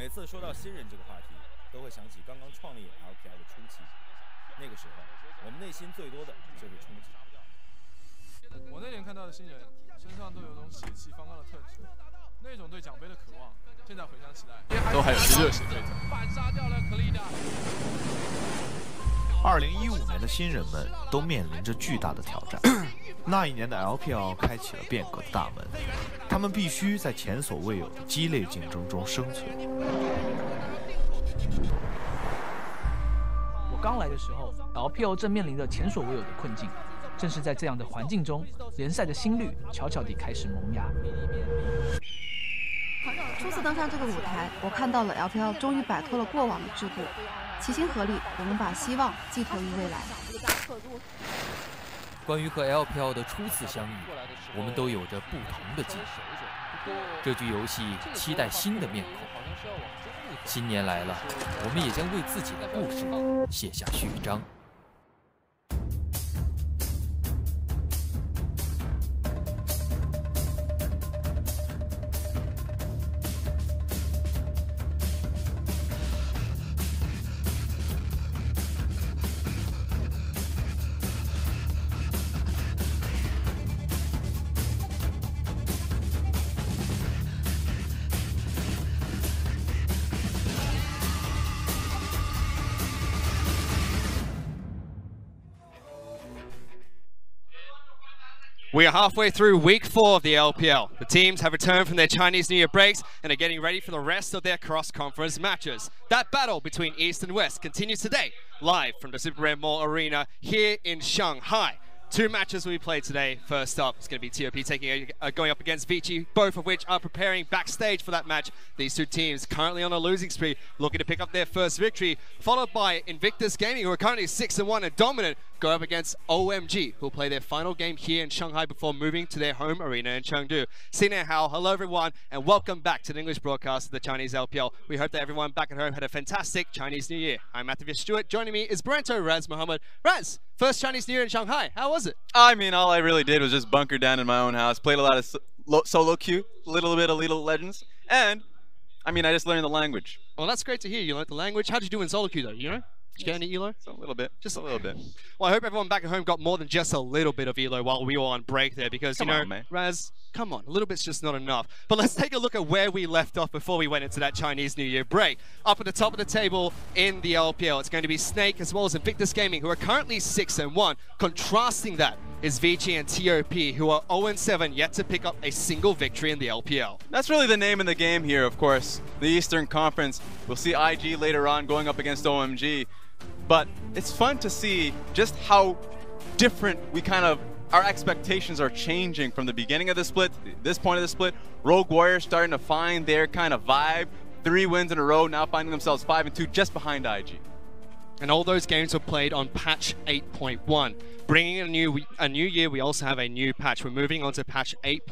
每次说到新人这个话题，都会想起刚刚创立 LPL 的初期。那个时候，我们内心最多的就是憧憬。我那年看到的新人身上都有种血气方刚的特质，那种对奖杯的渴望，现在回想起来，都还有些热血沸腾。反杀掉了克丽娜。2015年的新人们都面临着巨大的挑战。那一年的 LPL 开启了变革的大门，他们必须在前所未有的激烈竞争中生存。我刚来的时候 ，LPL 正面临着前所未有的困境。正是在这样的环境中，联赛的心率悄悄地开始萌芽。初次登上这个舞台，我看到了 LPL 终于摆脱了过往的桎梏，齐心合力，我们把希望寄托于未来。关于和 LPL 的初次相遇，我们都有着不同的记忆。这局游戏期待新的面孔。新年来了，我们也将为自己的故事写下序章。We are halfway through week 4 of the LPL. The teams have returned from their Chinese New Year breaks and are getting ready for the rest of their cross-conference matches. That battle between East and West continues today, live from the Super Red Mall Arena here in Shanghai. 2 matches will be played today. First up, it's going to be TOP going up against Vici, both of which are preparing backstage for that match. These 2 teams currently on a losing spree, looking to pick up their first victory, followed by Invictus Gaming, who are currently 6-1 and dominant, go up against OMG, who will play their final game here in Shanghai before moving to their home arena in Chengdu. Xin Hao, hello everyone, and welcome back to the English broadcast of the Chinese LPL. We hope that everyone back at home had a fantastic Chinese New Year. I'm Matthew Stewart. Joining me is Brento Raz Mohammed. Raz, first Chinese New Year in Shanghai. How was it? I mean, all I really did was just bunker down in my own house, played a lot of solo queue, a little bit of League of Legends, and I mean, I just learned the language. Well, that's great to hear. You learned the language. How did you do in solo queue though? You know? Did you get any ELO? A little bit. Just a little bit. Well, I hope everyone back at home got more than just a little bit of ELO while we were on break there, because, Come on, man. Raz, come on, a little bit's just not enough. But let's take a look at where we left off before we went into that Chinese New Year break. Up at the top of the table in the LPL, it's going to be Snake as well as Invictus Gaming, who are currently 6-1. Contrasting that is Vici and TOP, who are 0-7, yet to pick up a single victory in the LPL. That's really the name of the game here, of course. The Eastern Conference. We'll see IG later on going up against OMG. But it's fun to see just how different our expectations are changing from the beginning of the split, this point of the split. Rogue Warriors starting to find their kind of vibe. 3 wins in a row, now finding themselves 5-2, just behind IG. And all those games were played on patch 8.1. Bringing in a new year, we also have a new patch. We're moving on to patch 8.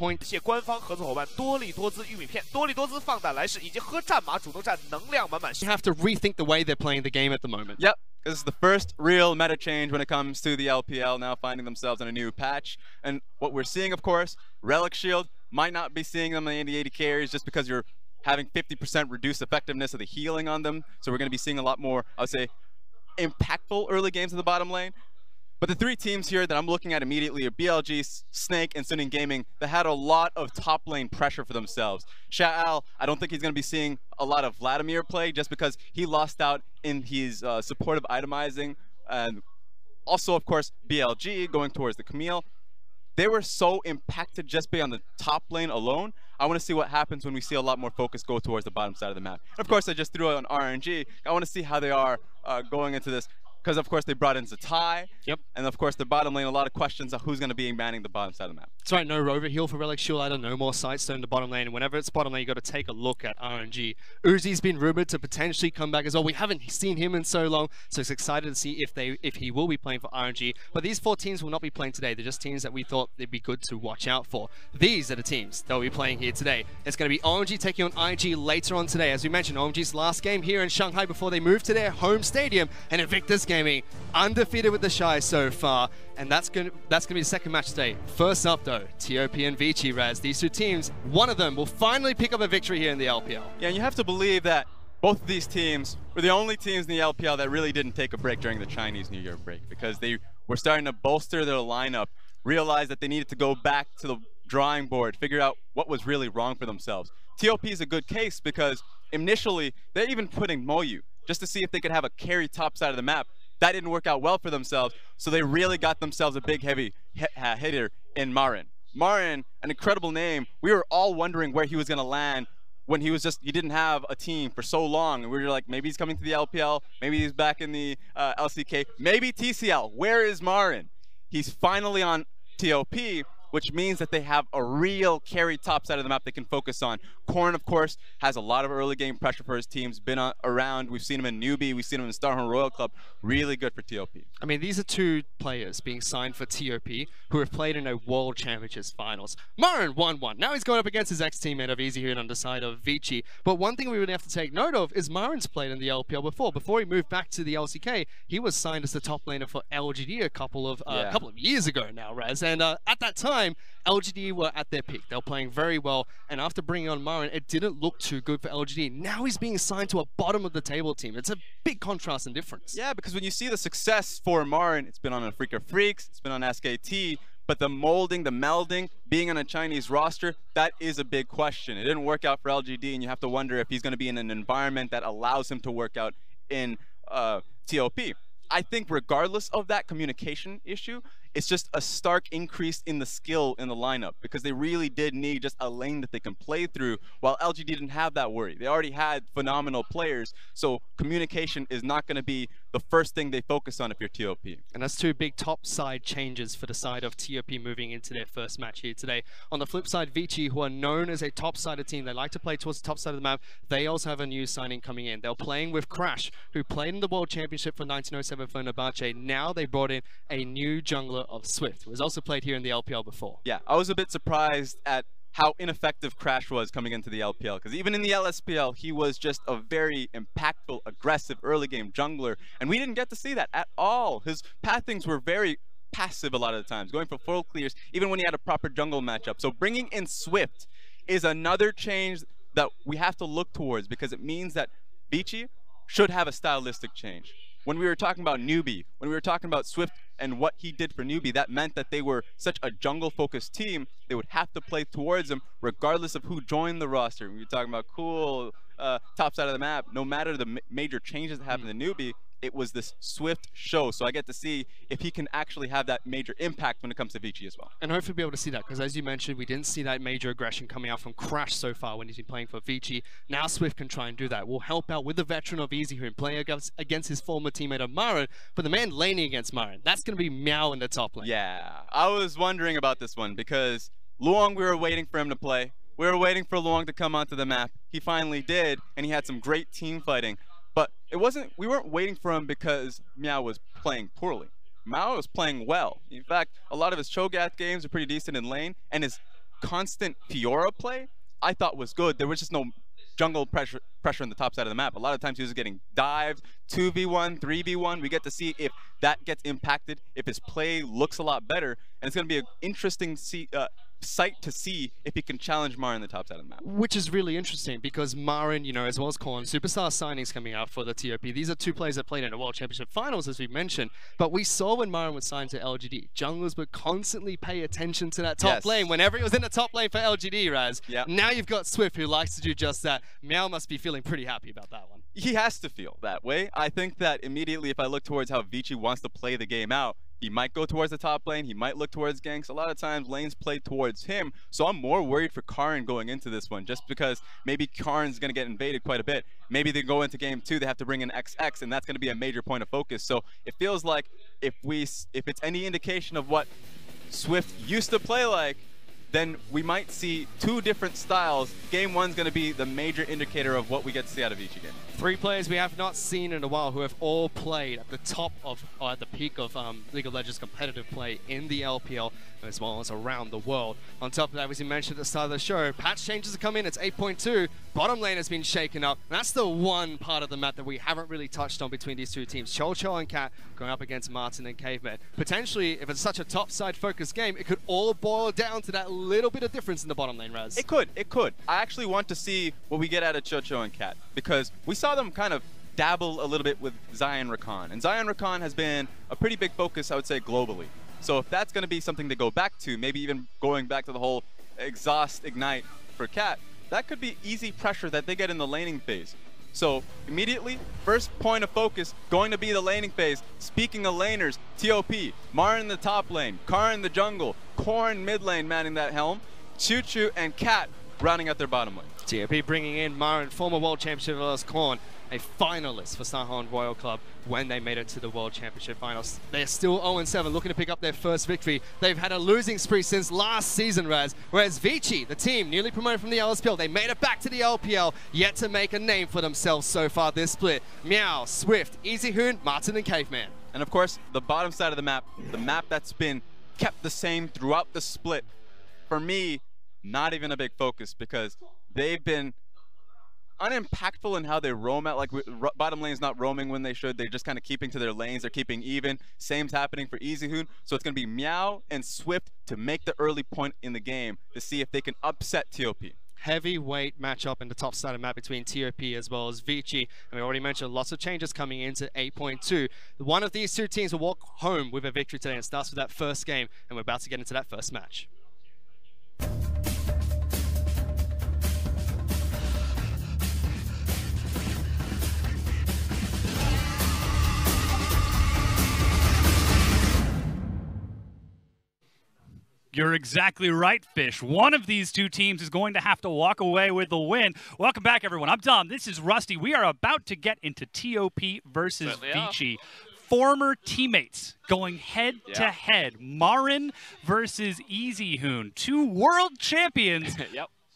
官方合作伙伴多利多姿玉米片，多利多姿放胆来势，以及喝战马主动战能量满满。 You have to rethink the way they're playing the game at the moment. Yep, this is the first real meta change when it comes to the LPL, now finding themselves in a new patch. And what we're seeing, of course, Relic Shield, might not be seeing them in the AD carries just because you're having 50% reduced effectiveness of the healing on them. So we're going to be seeing a lot more, I would say, impactful early games in the bottom lane. But the 3 teams here that I'm looking at immediately are BLG, Snake, and Suning Gaming that had a lot of top lane pressure for themselves. Sha'al, I don't think he's going to be seeing a lot of Vladimir play just because he lost out in his supportive itemizing. And also, of course, BLG going towards the Camille. They were so impacted just by on the top lane alone. I want to see what happens when we see a lot more focus go towards the bottom side of the map. And of course, I just threw out an RNG. I want to see how they are going into this. Because, of course, they brought in Zatai. Yep. And, of course, the bottom lane, a lot of questions of who's going to be manning the bottom side of the map. That's right, no Rover heal for Relic Shield either, no more Sightstone in the bottom lane. And whenever it's bottom lane, you've got to take a look at RNG. Uzi's been rumored to potentially come back as well. We haven't seen him in so long, so it's excited to see if he will be playing for RNG. But these 4 teams will not be playing today. They're just teams that we thought they'd be good to watch out for. These are the teams that will be playing here today. It's going to be OMG taking on IG later on today. As we mentioned, OMG's last game here in Shanghai before they move to their home stadium. And Invictus Gaming undefeated with the Shy so far, and that's gonna be the second match today. First up though, TOP and Vici, Raz. These 2 teams, one of them will finally pick up a victory here in the LPL. Yeah, and you have to believe that both of these teams were the only teams in the LPL that really didn't take a break during the Chinese New Year break, because they were starting to bolster their lineup, realize that they needed to go back to the drawing board, figure out what was really wrong for themselves. TOP is a good case because initially they're even putting Moyu just to see if they could have a carry top side of the map. That didn't work out well for themselves, so they really got themselves a big heavy hitter in Marin. Marin, an incredible name. We were all wondering where he was going to land when he didn't have a team for so long, and we were like, maybe he's coming to the LPL, maybe he's back in the LCK, maybe TCL. Where is Marin? He's finally on TOP, which means that they have a real carry top side of the map they can focus on. Korn, of course, has a lot of early game pressure for his teams, been around. We've seen him in Newbie, we've seen him in Starhorn Royal Club. Really good for TOP. I mean, these are two players being signed for TOP who have played in a World Championships finals. Marin won one. Now he's going up against his ex-teammate of Easyhoon on the side of Vici. But one thing we really have to take note of is Marin's played in the LPL before. Before he moved back to the LCK, he was signed as the top laner for LGD a couple of years ago now, Raz. And at that time, LGD were at their peak. They were playing very well, and after bringing on Marin, it didn't look too good for LGD. Now he's being assigned to a bottom-of-the-table team. It's a big contrast and difference. Yeah, because when you see the success for Marin, it's been on a FLICKR Freaks, it's been on SKT, but the molding, the melding, being on a Chinese roster, that is a big question. It didn't work out for LGD, and you have to wonder if he's going to be in an environment that allows him to work out in TOP. I think regardless of that communication issue, it's just a stark increase in the skill in the lineup, because they really did need just a lane that they can play through, while LGD didn't have that worry. They already had phenomenal players, so communication is not going to be the first thing they focus on if you're TOP. And that's two big top side changes for the side of TOP moving into their first match here today. On the flip side, Vici, who are known as a top-sided team, they like to play towards the top side of the map, they also have a new signing coming in. They're playing with Crash, who played in the World Championship for 1907 for Nabache. Now they brought in a new jungler of Swift, who has also played here in the LPL before. Yeah, I was a bit surprised at how ineffective Crash was coming into the LPL, because even in the LSPL, he was just a very impactful, aggressive early game jungler, and we didn't get to see that at all. His pathings were very passive a lot of the times, going for full clears, even when he had a proper jungle matchup. So bringing in Swift is another change that we have to look towards, because it means that Vici should have a stylistic change. When we were talking about Newbie, when we were talking about Swift and what he did for Newbie, that meant that they were such a jungle-focused team, they would have to play towards him regardless of who joined the roster. We were talking about cool, top side of the map. No matter the major changes that happened in Newbie, it was this Swift show. So I get to see if he can actually have that major impact when it comes to Vici as well. And hopefully be able to see that, because as you mentioned, we didn't see that major aggression coming out from Crash so far when he's been playing for Vici. Now Swift can try and do that. We'll help out with the veteran of Easyhoon, playing against his former teammate of Marin, but the man laning against Marin, that's going to be Meow in the top lane. Yeah, I was wondering about this one, because Luong, we were waiting for him to play. We were waiting for Luong to come onto the map. He finally did, and he had some great team fighting. But we weren't waiting for him because Meow was playing poorly. Meow was playing well. In fact, a lot of his Cho'Gath games are pretty decent in lane, and his constant Fiora play, I thought was good. There was just no jungle pressure on the top side of the map. A lot of times he was getting dived, 2v1, 3v1. We get to see if that gets impacted, if his play looks a lot better, and it's going to be an interesting sight to see if he can challenge Marin on the top side of the map. Which is really interesting, because Marin, you know, as well as Korn, superstar signings coming out for the TOP. These are two players that played in the World Championship Finals, as we mentioned. But we saw when Marin was signed to LGD, junglers would constantly pay attention to that top lane whenever he was in the top lane for LGD, Raz. Yep. Now you've got Swift, who likes to do just that. Meow must be feeling pretty happy about that one. He has to feel that way. I think that immediately, if I look towards how Vici wants to play the game out, he might go towards the top lane, he might look towards ganks. A lot of times lanes play towards him, so I'm more worried for Karin going into this one, just because maybe Karin's going to get invaded quite a bit. Maybe they go into game 2, they have to bring in XX, and that's going to be a major point of focus. So it feels like if it's any indication of what Swift used to play like, then we might see two different styles. Game 1's going to be the major indicator of what we get to see out of each game. 3 players we have not seen in a while who have all played at the top of, or at the peak of League of Legends competitive play in the LPL, as well as around the world. On top of that, as we mentioned at the start of the show, patch changes are coming. It's 8.2. bottom lane has been shaken up. And that's the one part of the map that we haven't really touched on between these two teams. QiuQiu and Cat going up against Martin and Caveman. Potentially, if it's such a top-side focused game, it could all boil down to that little bit of difference in the bottom lane, Raz. It could. I actually want to see what we get out of QiuQiu and Cat, because we saw them kind of dabble a little bit with Xayah and Rakan. And Xayah and Rakan has been a pretty big focus, I would say, globally. So if that's going to be something to go back to, maybe even going back to the whole exhaust ignite for Cat, that could be easy pressure that they get in the laning phase. So immediately, first point of focus going to be the laning phase. Speaking of laners, TOP, Marin in the top lane, Karin in the jungle, Ornn mid lane manning that helm, QiuQiu and Cat rounding out their bottom lane. TOP bringing in Marin, former World Championship as Korn, a finalist for Sahon Royal Club when they made it to the World Championship Finals. They're still 0-7, looking to pick up their first victory. They've had a losing spree since last season, Raz, whereas Vici, the team newly promoted from the LPL, they made it back to the LPL, yet to make a name for themselves so far this split. Meow, Swift, Easyhoon, Martin and Caveman. And of course, the bottom side of the map that's been kept the same throughout the split, for me, not even a big focus, because they've been unimpactful in how they roam out. Like, bottom lane's not roaming when they should. They're just kind of keeping to their lanes. They're keeping even. Same's happening for Easyhoon. So it's going to be Meow and Swift to make the early point in the game to see if they can upset TOP. Heavyweight matchup in the top side of map between TOP as well as Vici. And we already mentioned lots of changes coming into 8.2. One of these two teams will walk home with a victory today, and it starts with that first game. And we're about to get into that first match. You're exactly right, Fish. One of these two teams is going to have to walk away with the win. Welcome back, everyone. I'm Dom. This is Rusty. We are about to get into TOP versus Vici. Former teammates going head-to-head. Marin versus Easyhoon. Two world champions.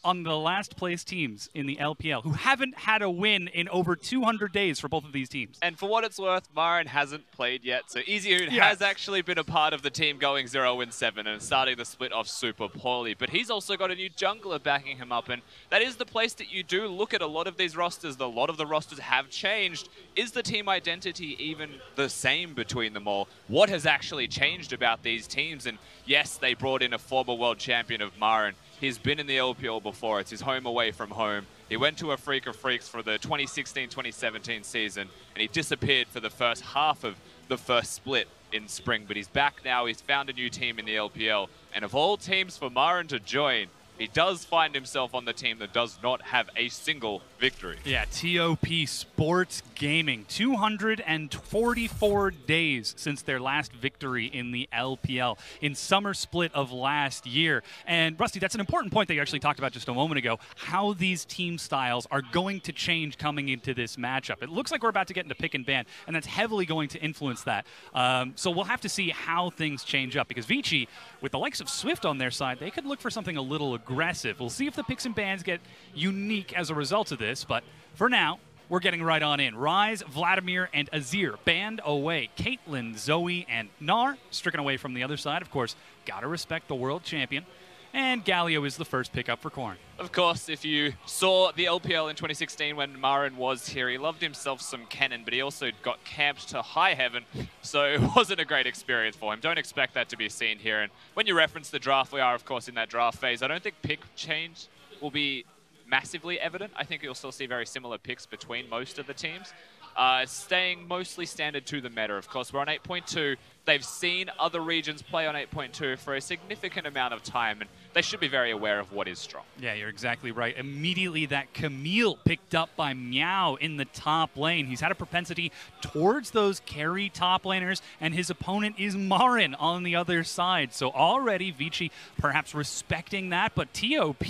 On the last place teams in the LPL, who haven't had a win in over 200 days for both of these teams. And for what it's worth, Marin hasn't played yet, so Easyhoon has actually been a part of the team going 0-7 and starting the split off super poorly. But he's also got a new jungler backing him up, and that is the place that you do look at a lot of these rosters. A lot of the rosters have changed. Is the team identity even the same between them all? What has actually changed about these teams? And yes, they brought in a former world champion of Marin. He's been in the LPL before. It's his home away from home. He went to a Freak of Freaks for the 2016-2017 season, and he disappeared for the first half of the first split in spring. But he's back now. He's found a new team in the LPL. And of all teams for Marin to join, he does find himself on the team that does not have a single victory. Yeah, TOP Sports Gaming. 244 days since their last victory in the LPL in summer split of last year. And Rusty, that's an important point that you actually talked about just a moment ago, how these team styles are going to change coming into this matchup. It looks like we're about to get into pick and ban, and that's heavily going to influence that. So we'll have to see how things change up, because Vici, with the likes of Swift on their side, they could look for something a little aggressive. We'll see if the picks and bans get unique as a result of this, but for now, we're getting right on in. Rise, Vladimir, and Azir banned away. Caitlyn, Zoe, and Gnar stricken away from the other side. Of course, gotta respect the world champion. And Galio is the first pickup for Korn. Of course, if you saw the LPL in 2016 when Marin was here, he loved himself some Kennen, but he also got camped to high heaven, so it wasn't a great experience for him. Don't expect that to be seen here. And when you reference the draft, we are, of course, in that draft phase. I don't think pick change will be massively evident. I think you'll still see very similar picks between most of the teams. Staying mostly standard to the meta. Of course, we're on 8.2. They've seen other regions play on 8.2 for a significant amount of time, and they should be very aware of what is strong. Yeah, you're exactly right. Immediately, that Camille picked up by Meow in the top lane. He's had a propensity towards those carry top laners, and his opponent is Marin on the other side. So already, Vici perhaps respecting that, but TOP,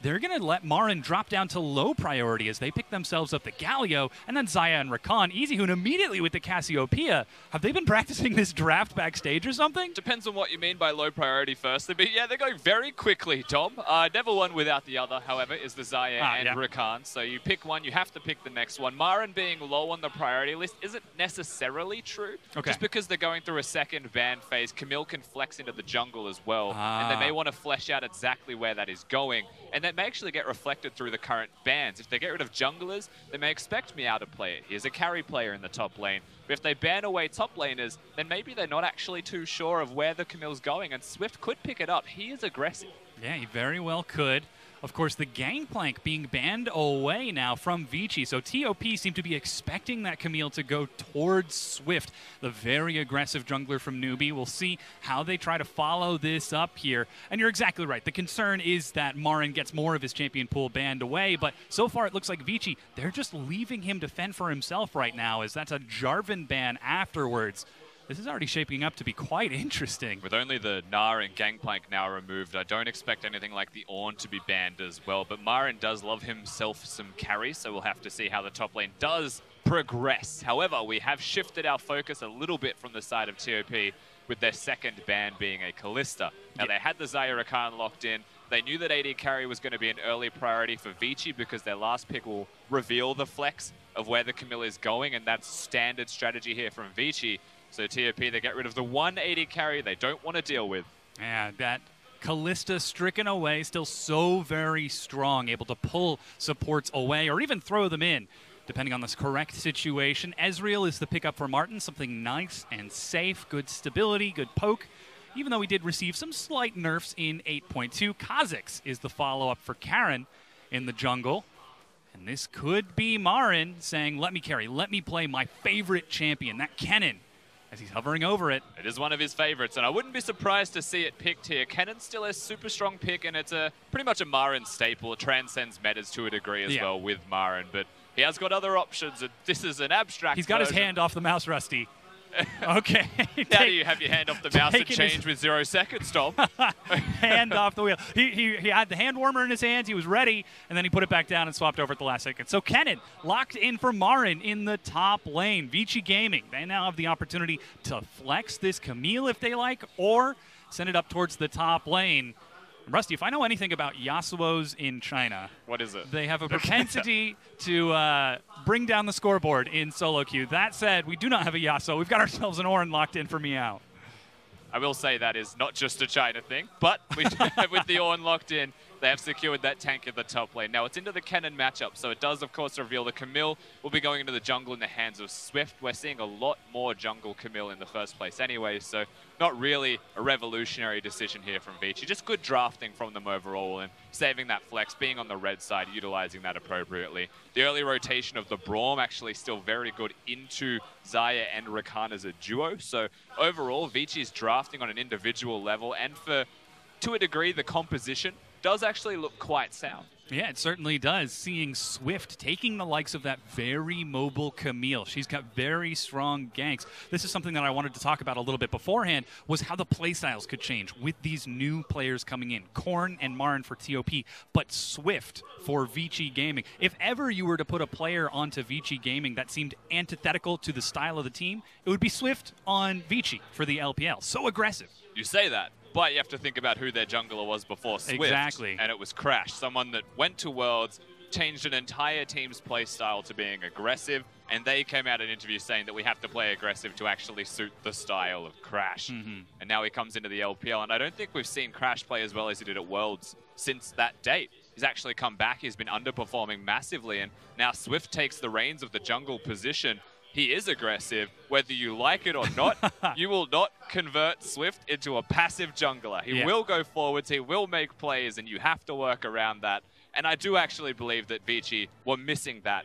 they're going to let Marin drop down to low priority as they pick themselves up the Galio, and then Xayah and Rakan. Easyhoon immediately with the Cassiopeia. Have they been practicing this draft backstage or something? Depends on what you mean by low priority firstly, but yeah, they're going very quickly, Tom. Never one without the other, however, is the Xayah and Rakan. So you pick one, you have to pick the next one. Marin being low on the priority list isn't necessarily true. Just because they're going through a second ban phase, Camille can flex into the jungle as well, and they may want to flesh out exactly where that is going. And then that may actually get reflected through the current bans. If they get rid of junglers, they may expect Meow to play it. He's a carry player in the top lane. But if they ban away top laners, then maybe they're not actually too sure of where the Camille's going, and Swift could pick it up. He is aggressive. Yeah, he very well could. Of course, the Gangplank being banned away now from Vici. So TOP seem to be expecting that Camille to go towards Swift, the very aggressive jungler from Newbie. We'll see how they try to follow this up here. And you're exactly right. The concern is that Marin gets more of his champion pool banned away. But so far, it looks like Vici, they're just leaving him to fend for himself right now, as that's a Jarvan ban afterwards. This is already shaping up to be quite interesting. With only the Gnar and Gangplank now removed, I don't expect anything like the Ornn to be banned as well. But Marin does love himself some carry, so we'll have to see how the top lane does progress. However, we have shifted our focus a little bit from the side of TOP with their second ban being a Kalista. Now, they had the Xayah Rakan locked in. They knew that AD carry was going to be an early priority for Vici because their last pick will reveal the flex of where the Camille is going, and that's standard strategy here from Vici. So TOP, they get rid of the one AD carry they don't want to deal with. Yeah, that Kalista stricken away, still so very strong, able to pull supports away or even throw them in, depending on this correct situation. Ezreal is the pickup for Martin, something nice and safe, good stability, good poke, even though he did receive some slight nerfs in 8.2. Kha'Zix is the follow-up for Karin in the jungle. And this could be Marin saying, let me carry, let me play my favorite champion, that Kennen, as he's hovering over it. It is one of his favorites, and I wouldn't be surprised to see it picked here. Kennen still a super strong pick, and it's pretty much a Marin staple. It transcends metas to a degree as well with Marin, but he has got other options, and this is an abstract He's got version. his hand off the mouse, Rusty. Okay. How do you have your hand off the mouse and change with 0 seconds, Tom? Hand off the wheel. He had the hand warmer in his hands. He was ready, and then he put it back down and swapped over at the last second. So Kennen locked in for Marin in the top lane. Vici Gaming, they now have the opportunity to flex this Camille if they like, or send it up towards the top lane. Rusty, if I know anything about Yasuos in China, what is it? They have a propensity to bring down the scoreboard in solo queue. That said, we do not have a Yasuo. We've got ourselves an Ornn locked in for Meow. I will say that is not just a China thing, but with the Ornn locked in, they have secured that tank in the top lane. Now, it's into the Kennen matchup, so it does, of course, reveal the Camille will be going into the jungle in the hands of Swift. We're seeing a lot more jungle Camille in the first place anyway, so not really a revolutionary decision here from Vici. Just good drafting from them overall and saving that flex, being on the red side, utilizing that appropriately. The early rotation of the Braum actually still very good into Xayah and Rakan as a duo, so overall, Vici's drafting on an individual level, and to a degree, the composition does actually look quite sound. Yeah, it certainly does. Seeing Swift taking the likes of that very mobile Camille. She's got very strong ganks. This is something that I wanted to talk about a little bit beforehand, was how the playstyles could change with these new players coming in. Kha'Zix and Marin for TOP, but Swift for Vici Gaming. If ever you were to put a player onto Vici Gaming that seemed antithetical to the style of the team, it would be Swift on Vici for the LPL. So aggressive. You say that, but you have to think about who their jungler was before Swift. Exactly. And it was Crash, someone that went to Worlds, changed an entire team's play style to being aggressive, and they came out in interviews saying that we have to play aggressive to actually suit the style of Crash. And now he comes into the LPL, and I don't think we've seen Crash play as well as he did at Worlds since that date. He's actually come back, he's been underperforming massively, and now Swift takes the reins of the jungle position. He is aggressive. Whether you like it or not, you will not convert Swift into a passive jungler. He will go forwards, he will make plays, and you have to work around that. And I do actually believe that Vici were missing that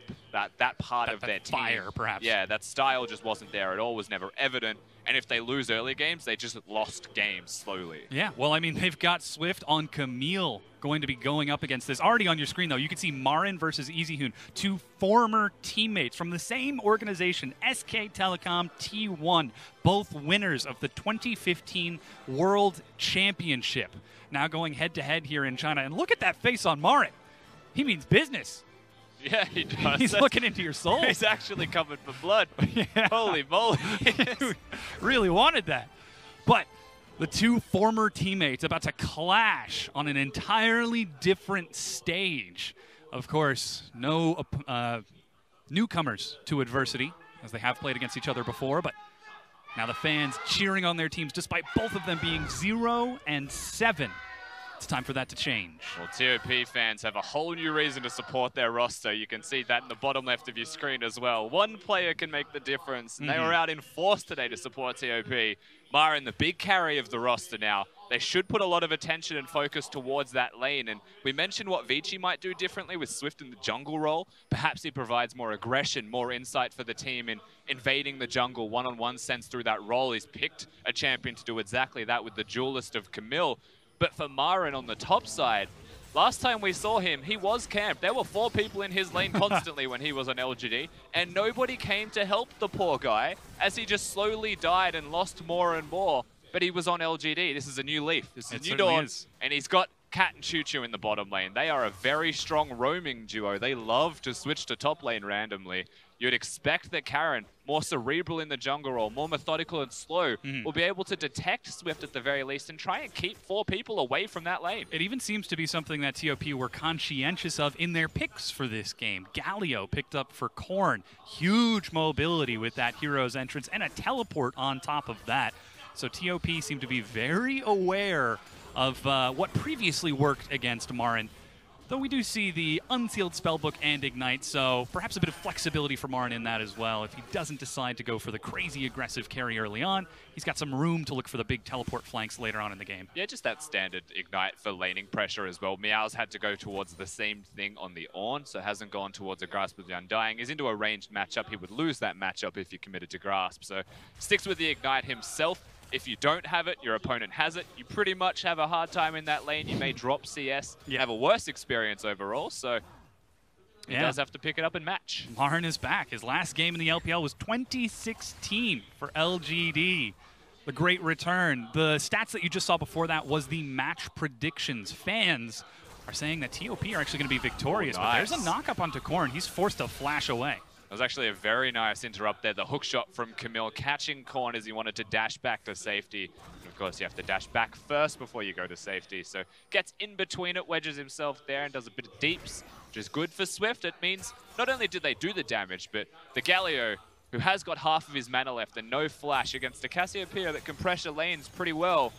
part of their team. Fire, perhaps. Yeah, that style just wasn't there at all, was never evident. And if they lose early games, they just lost games slowly. Yeah, well, I mean, they've got Swift on Camille going to be going up against this. Already on your screen, though, you can see Marin versus Easyhoon, two former teammates from the same organization, SK Telecom T1, both winners of the 2015 World Championship. Now going head-to-head here in China. And look at that face on Marin. He means business. Yeah, he does. He's looking into your soul. He's actually coming for blood. Holy moly. Really wanted that. But the two former teammates about to clash on an entirely different stage. Of course, no newcomers to adversity, as they have played against each other before, but now the fans cheering on their teams despite both of them being 0 and 7 It's time for that to change. Well, TOP fans have a whole new reason to support their roster. You can see that in the bottom left of your screen as well. One player can make the difference, and they were out in force today to support TOP. Marin, the big carry of the roster now. They should put a lot of attention and focus towards that lane. And we mentioned what Vici might do differently with Swift in the jungle role. Perhaps he provides more aggression, more insight for the team in invading the jungle one-on-one sense through that role. He's picked a champion to do exactly that with the duelist of Camille. But for Marin on the top side, last time we saw him, he was camped. There were 4 people in his lane constantly when he was on LGD, and nobody came to help the poor guy as he just slowly died and lost more and more. But he was on LGD. This is a new leaf. This is a new dawn. And he's got Cat and QiuQiu in the bottom lane. They are a very strong roaming duo. They love to switch to top lane randomly. You'd expect that Karin, more cerebral in the jungle role, more methodical and slow, will be able to detect Swift at the very least and try and keep 4 people away from that lane. It even seems to be something that TOP were conscientious of in their picks for this game. Galio picked up for Ornn. Huge mobility with that hero's entrance and a teleport on top of that. So TOP seemed to be very aware of what previously worked against Marin. Though we do see the Unsealed Spellbook and Ignite, so perhaps a bit of flexibility for Marin in that as well. If he doesn't decide to go for the crazy aggressive carry early on, he's got some room to look for the big teleport flanks later on in the game. Yeah, just that standard Ignite for laning pressure as well. Meow's had to go towards the same thing on the Ornn, so hasn't gone towards a Grasp of the Undying. He's into a ranged matchup. He would lose that matchup if he committed to Grasp, so sticks with the Ignite himself. If you don't have it, your opponent has it. You pretty much have a hard time in that lane. You may drop CS, have a worse experience overall, so he does have to pick it up and match. Marin is back. His last game in the LPL was 2016 for LGD. The great return. The stats that you just saw before that was the match predictions. Fans are saying that TOP are actually going to be victorious, but there's a knock-up onto Ornn. He's forced to flash away. That was actually a very nice interrupt there. The hook shot from Camille catching Ornn as he wanted to dash back to safety. And of course, you have to dash back first before you go to safety. So gets in between it, wedges himself there, and does a bit of deeps, which is good for Swift. It means not only did they do the damage, but the Galio, who has got half of his mana left and no flash against a Cassiopeia that can pressure lanes pretty well,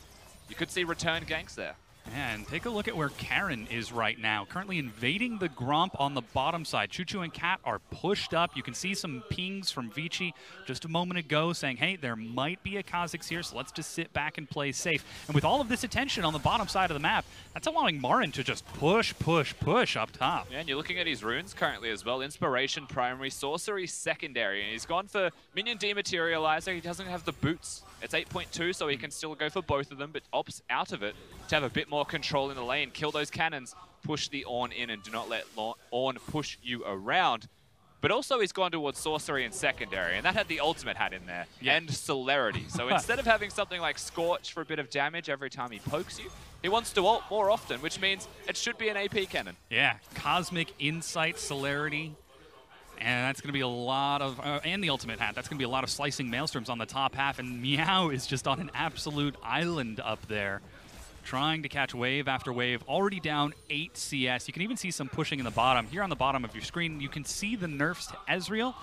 you could see return ganks there. And take a look at where Karin is right now. Currently invading the Gromp on the bottom side. QiuQiu and Cat are pushed up. You can see some pings from Vici just a moment ago saying, hey, there might be a Kha'Zix here, so let's just sit back and play safe. And with all of this attention on the bottom side of the map, that's allowing Marin to just push up top. Yeah, and you're looking at his runes currently as well. Inspiration primary, Sorcery secondary. And he's gone for Minion Dematerializer. He doesn't have the boots. It's 8.2, so he can still go for both of them, but opts out of it to have a bit more control in the lane. Kill those cannons, push the Ornn in, and do not let Ornn push you around. But also he's gone towards Sorcery and secondary, and that had the ultimate hat in there, and Celerity. So instead of having something like Scorch for a bit of damage every time he pokes you, he wants to ult more often, which means it should be an AP cannon. Yeah, Cosmic Insight, Celerity. And that's going to be a lot of, and the ultimate hat, that's going to be a lot of slicing maelstroms on the top half, and Meow is just on an absolute island up there, trying to catch wave after wave, already down 8 CS. You can even see some pushing in the bottom. Here on the bottom of your screen, you can see the nerfs to Ezreal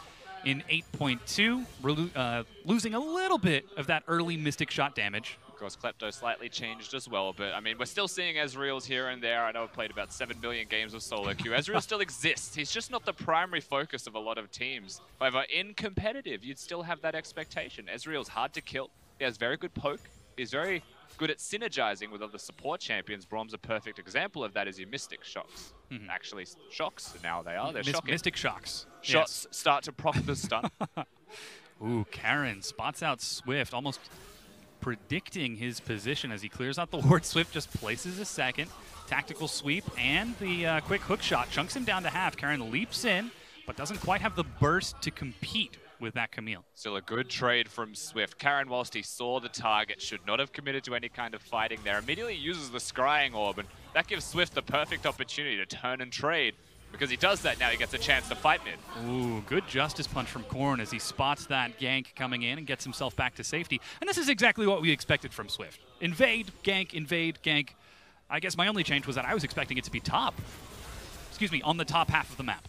in 8.2, losing a little bit of that early Mystic Shot damage. Of course, Klepto slightly changed as well, but I mean, we're still seeing Ezreals here and there. I know I've played about 7 billion games of solo queue. Ezreal still exists. He's just not the primary focus of a lot of teams. However, in competitive, you'd still have that expectation. Ezreal's hard to kill. He has very good poke. He's very good at synergizing with other support champions. Braum's a perfect example of that as your Mystic Shocks. Actually, shocks, now they are. They're shocking. Mystic Shocks. Shots start to proc the stun. Ooh, Karin spots out Swift, almost predicting his position as he clears out the ward. Swift just places a second. Tactical sweep and the quick hook shot chunks him down to half. Karin leaps in, but doesn't quite have the burst to compete with that Camille. Still a good trade from Swift. Karin, whilst he saw the target, should not have committed to any kind of fighting there. Immediately uses the Scrying Orb, and that gives Swift the perfect opportunity to turn and trade. Because he does that now, he gets a chance to fight mid. Ooh, good Justice Punch from Ornn as he spots that gank coming in and gets himself back to safety. And this is exactly what we expected from Swift. Invade, gank. I guess my only change was that I was expecting it to be top. Excuse me, on the top half of the map.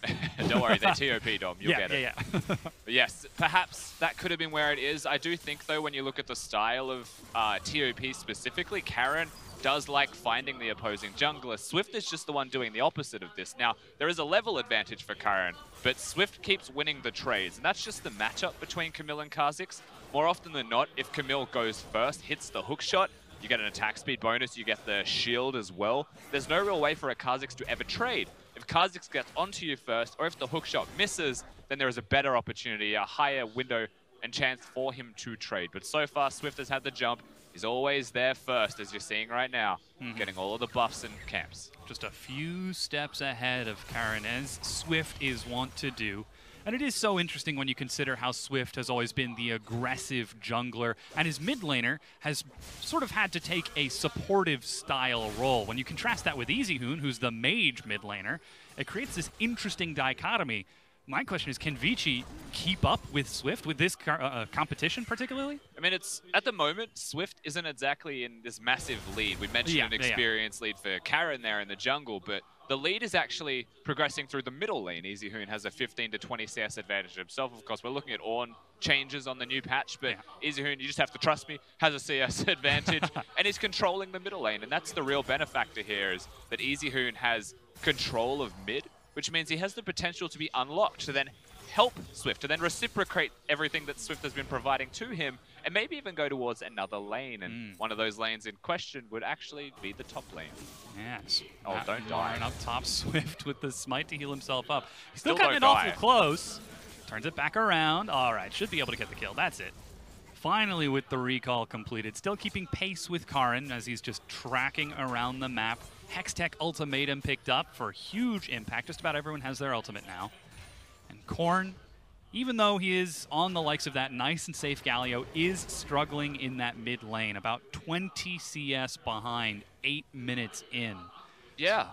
Don't worry, they're TOP, Dom. You'll get it. Yeah. But yes, perhaps that could have been where it is. I do think, though, when you look at the style of TOP specifically, Karin does like finding the opposing jungler. Swift is just the one doing the opposite of this. Now, there is a level advantage for Karin, but Swift keeps winning the trades, and that's just the matchup between Camille and Kha'Zix. More often than not, if Camille goes first, hits the hook shot, you get an attack speed bonus, you get the shield as well. There's no real way for a Kha'Zix to ever trade. If Kha'Zix gets onto you first, or if the hook shot misses, then there is a better opportunity, a higher window and chance for him to trade. But so far, Swift has had the jump. He's always there first, as you're seeing right now, getting all of the buffs and camps. Just a few steps ahead of Karin, as Swift is wont to do. And it is so interesting when you consider how Swift has always been the aggressive jungler, and his mid laner has sort of had to take a supportive style role. When you contrast that with Easyhoon, who's the mage mid laner, it creates this interesting dichotomy. My question is, can Vici keep up with Swift, with this competition particularly? I mean, it's at the moment, Swift isn't exactly in this massive lead. We mentioned an experience lead for Karin there in the jungle, but the lead is actually progressing through the middle lane. Easyhoon has a 15 to 20 CS advantage himself. Of course, we're looking at Ornn changes on the new patch, but Easyhoon, you just have to trust me, has a CS advantage, and he's controlling the middle lane. And that's the real benefactor here, is that Easyhoon has control of mid, which means he has the potential to be unlocked to then help Swift, to then reciprocate everything that Swift has been providing to him, and maybe even go towards another lane. And one of those lanes in question would actually be the top lane. Yes. Oh, don't die. Up top, Swift with the smite to heal himself up. He's still cutting it awful close. Turns it back around. All right, should be able to get the kill. That's it. Finally with the recall completed. Still keeping pace with Karin as he's just tracking around the map. Hextech Ultimatum picked up for huge impact. Just about everyone has their ultimate now. And Ornn, even though he is on the likes of that nice and safe Galio, is struggling in that mid lane. About 20 CS behind, 8 minutes in. Yeah.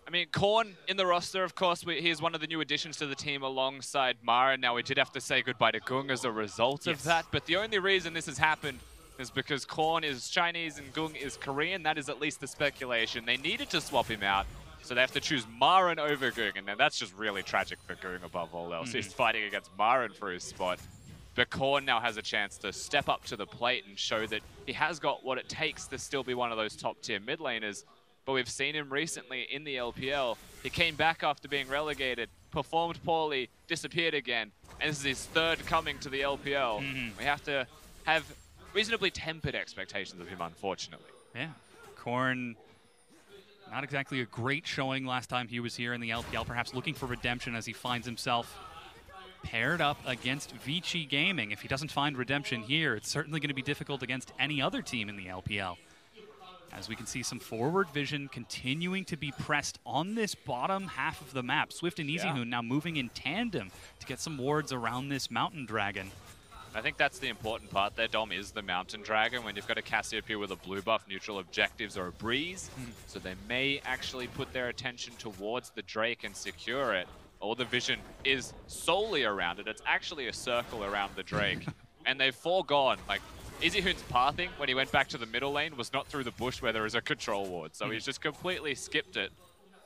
I mean, Ornn in the roster, of course, he is one of the new additions to the team alongside Marin. Now, we did have to say goodbye to Gung as a result of that, but the only reason this has happened is because Ornn is Chinese and Gung is Korean. That is at least the speculation. They needed to swap him out, so they have to choose Marin over Gung, and that's just really tragic for Gung above all else. He's fighting against Marin for his spot. But Ornn now has a chance to step up to the plate and show that he has got what it takes to still be one of those top-tier mid laners. But we've seen him recently in the LPL. He came back after being relegated, performed poorly, disappeared again, and this is his third coming to the LPL. We have to have reasonably tempered expectations of him, unfortunately. Yeah, Ornn, not exactly a great showing last time he was here in the LPL, perhaps looking for redemption as he finds himself paired up against Vici Gaming. If he doesn't find redemption here, it's certainly going to be difficult against any other team in the LPL. As we can see some forward vision continuing to be pressed on this bottom half of the map. Swift and Easyhoon now moving in tandem to get some wards around this mountain dragon. I think that's the important part there, Dom, is the mountain dragon. When you've got a Cassiopeia with a blue buff, neutral objectives, or a breeze, so they may actually put their attention towards the Drake and secure it. All the vision is solely around it. It's actually a circle around the Drake. And they've foregone, like, Easyhoon's pathing when he went back to the middle lane was not through the bush where there is a control ward. So he's just completely skipped it.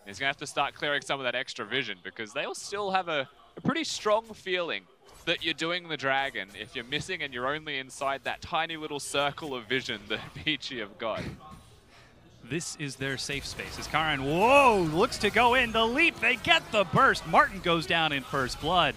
He's going to have to start clearing some of that extra vision because they'll still have a pretty strong feeling that you're doing the dragon if you're missing and you're only inside that tiny little circle of vision that Vici have got. This is their safe space as Karin, whoa, looks to go in. The leap, they get the burst. Martin goes down in first blood.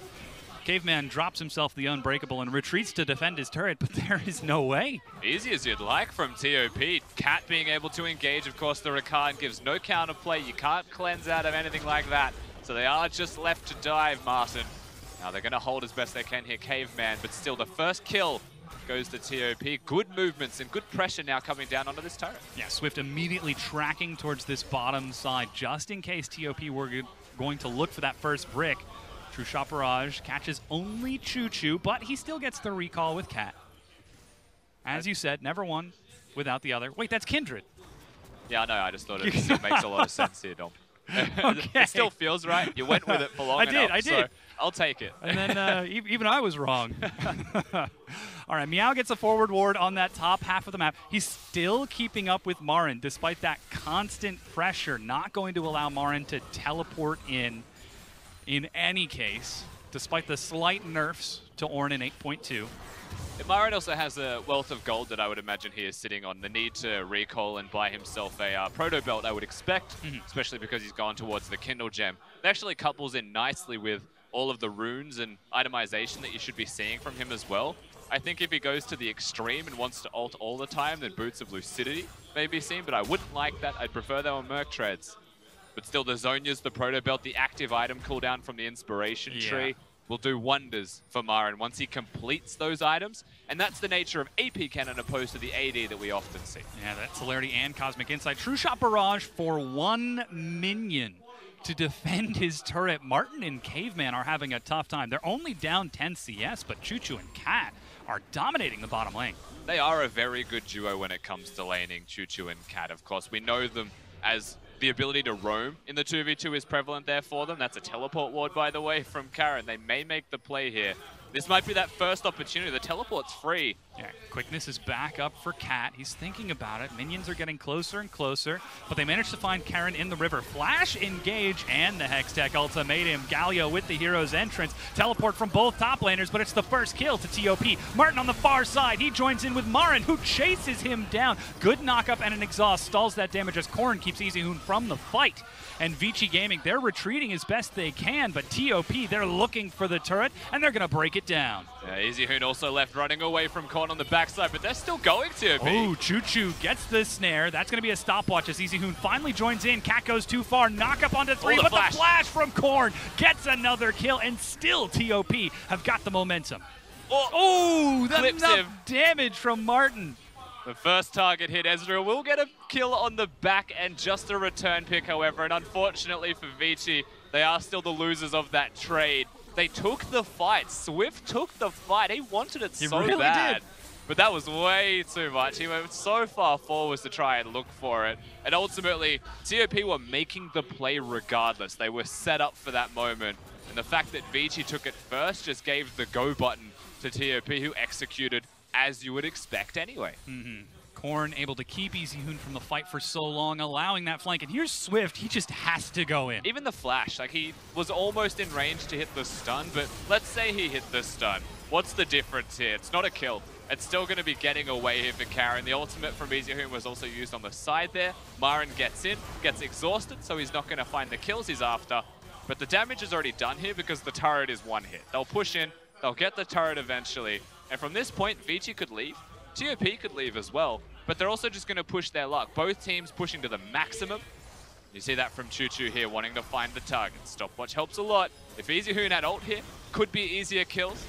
Caveman drops himself the Unbreakable and retreats to defend his turret, but there is no way. Easy as you'd like from TOP. Cat being able to engage, of course, the Rakan gives no counterplay. You can't cleanse out of anything like that. So they are just left to dive, Martin. Now they're going to hold as best they can here, Caveman, but still the first kill goes to TOP. Good movements and good pressure now coming down onto this turret. Yeah, Swift immediately tracking towards this bottom side, just in case TOP were going to look for that first brick. True Shot Barrage catches only QiuQiu, but he still gets the recall with Cat. As you said, never one without the other. Wait, that's Kindred. Yeah, I know. I just thought it still makes a lot of sense here, Dom. Okay. It still feels right. You went with it for long enough. I did. So I'll take it. And then even I was wrong. All right, Meow gets a forward ward on that top half of the map. He's still keeping up with Marin despite that constant pressure. Not going to allow Marin to teleport in any case. despite the slight nerfs to Ornn in 8.2. Marin also has a wealth of gold that I would imagine he is sitting on. The need to recall and buy himself a proto belt, I would expect, especially because he's gone towards the Kindle gem. It actually couples in nicely with all of the runes and itemization that you should be seeing from him as well. I think if he goes to the extreme and wants to ult all the time, then Boots of Lucidity may be seen, but I wouldn't like that. I'd prefer that on Merc Treads. But still, the Zhonya's, the proto belt, the active item cooldown from the inspiration tree will do wonders for Marin once he completes those items. And that's the nature of AP Kennen opposed to the AD that we often see. Yeah, that Celerity and Cosmic Insight. True Shot Barrage for 1 minion to defend his turret. Martin and Caveman are having a tough time. They're only down 10 CS, but QiuQiu and Cat are dominating the bottom lane. They are a very good duo when it comes to laning, QiuQiu and Cat. Of course, we know them as the ability to roam in the 2v2 is prevalent there for them. That's a teleport ward, by the way, from Karin. They may make the play here. This might be that first opportunity. The teleport's free. Yeah, quickness is back up for Cat. He's thinking about it. Minions are getting closer and closer, but they managed to find Karin in the river. Flash engage and the Hextech ultimatum. Galio with the hero's entrance. Teleport from both top laners, but it's the first kill to TOP. Martin on the far side. He joins in with Marin, who chases him down. Good knockup and an exhaust stalls that damage as Kha'Zix keeps Easyhoon from the fight. And Vici Gaming, they're retreating as best they can, but TOP, they're looking for the turret, and they're going to break it down. Yeah, Easyhoon also left running away from Kha'Zix on the backside, but they're still going TOP. Oh, QiuQiu gets the snare. That's going to be a stopwatch as Easyhoon finally joins in. Cat goes too far, knock up onto 3, but the flash from Kha'Zix gets another kill, and still TOP have got the momentum. Oh, that's enough damage from Martin. The first target hit. Ezreal will get a kill on the back and just a return pick, however. And unfortunately for Vici, they are still the losers of that trade. They took the fight. Swift took the fight. He wanted it so really bad. Did. But that was way too much. He went so far forwards to try and look for it. And ultimately, TOP were making the play regardless. They were set up for that moment. And the fact that Vici took it first just gave the go button to TOP, who executed as you would expect anyway. Kha'Zix able to keep Easyhoon from the fight for so long, allowing that flank. And here's Swift, he just has to go in. Even the flash, like he was almost in range to hit the stun, but let's say he hit the stun. What's the difference here? It's not a kill. It's still going to be getting away here for Karin. The ultimate from Easyhoon was also used on the side there. Marin gets in, gets exhausted, so he's not going to find the kills he's after. But the damage is already done here because the turret is one hit. They'll push in, they'll get the turret eventually. And from this point, Vici could leave. TOP could leave as well. But they're also just going to push their luck. Both teams pushing to the maximum. You see that from QiuQiu here, wanting to find the target. Stopwatch helps a lot. If Easyhoon had ult here, could be easier kills.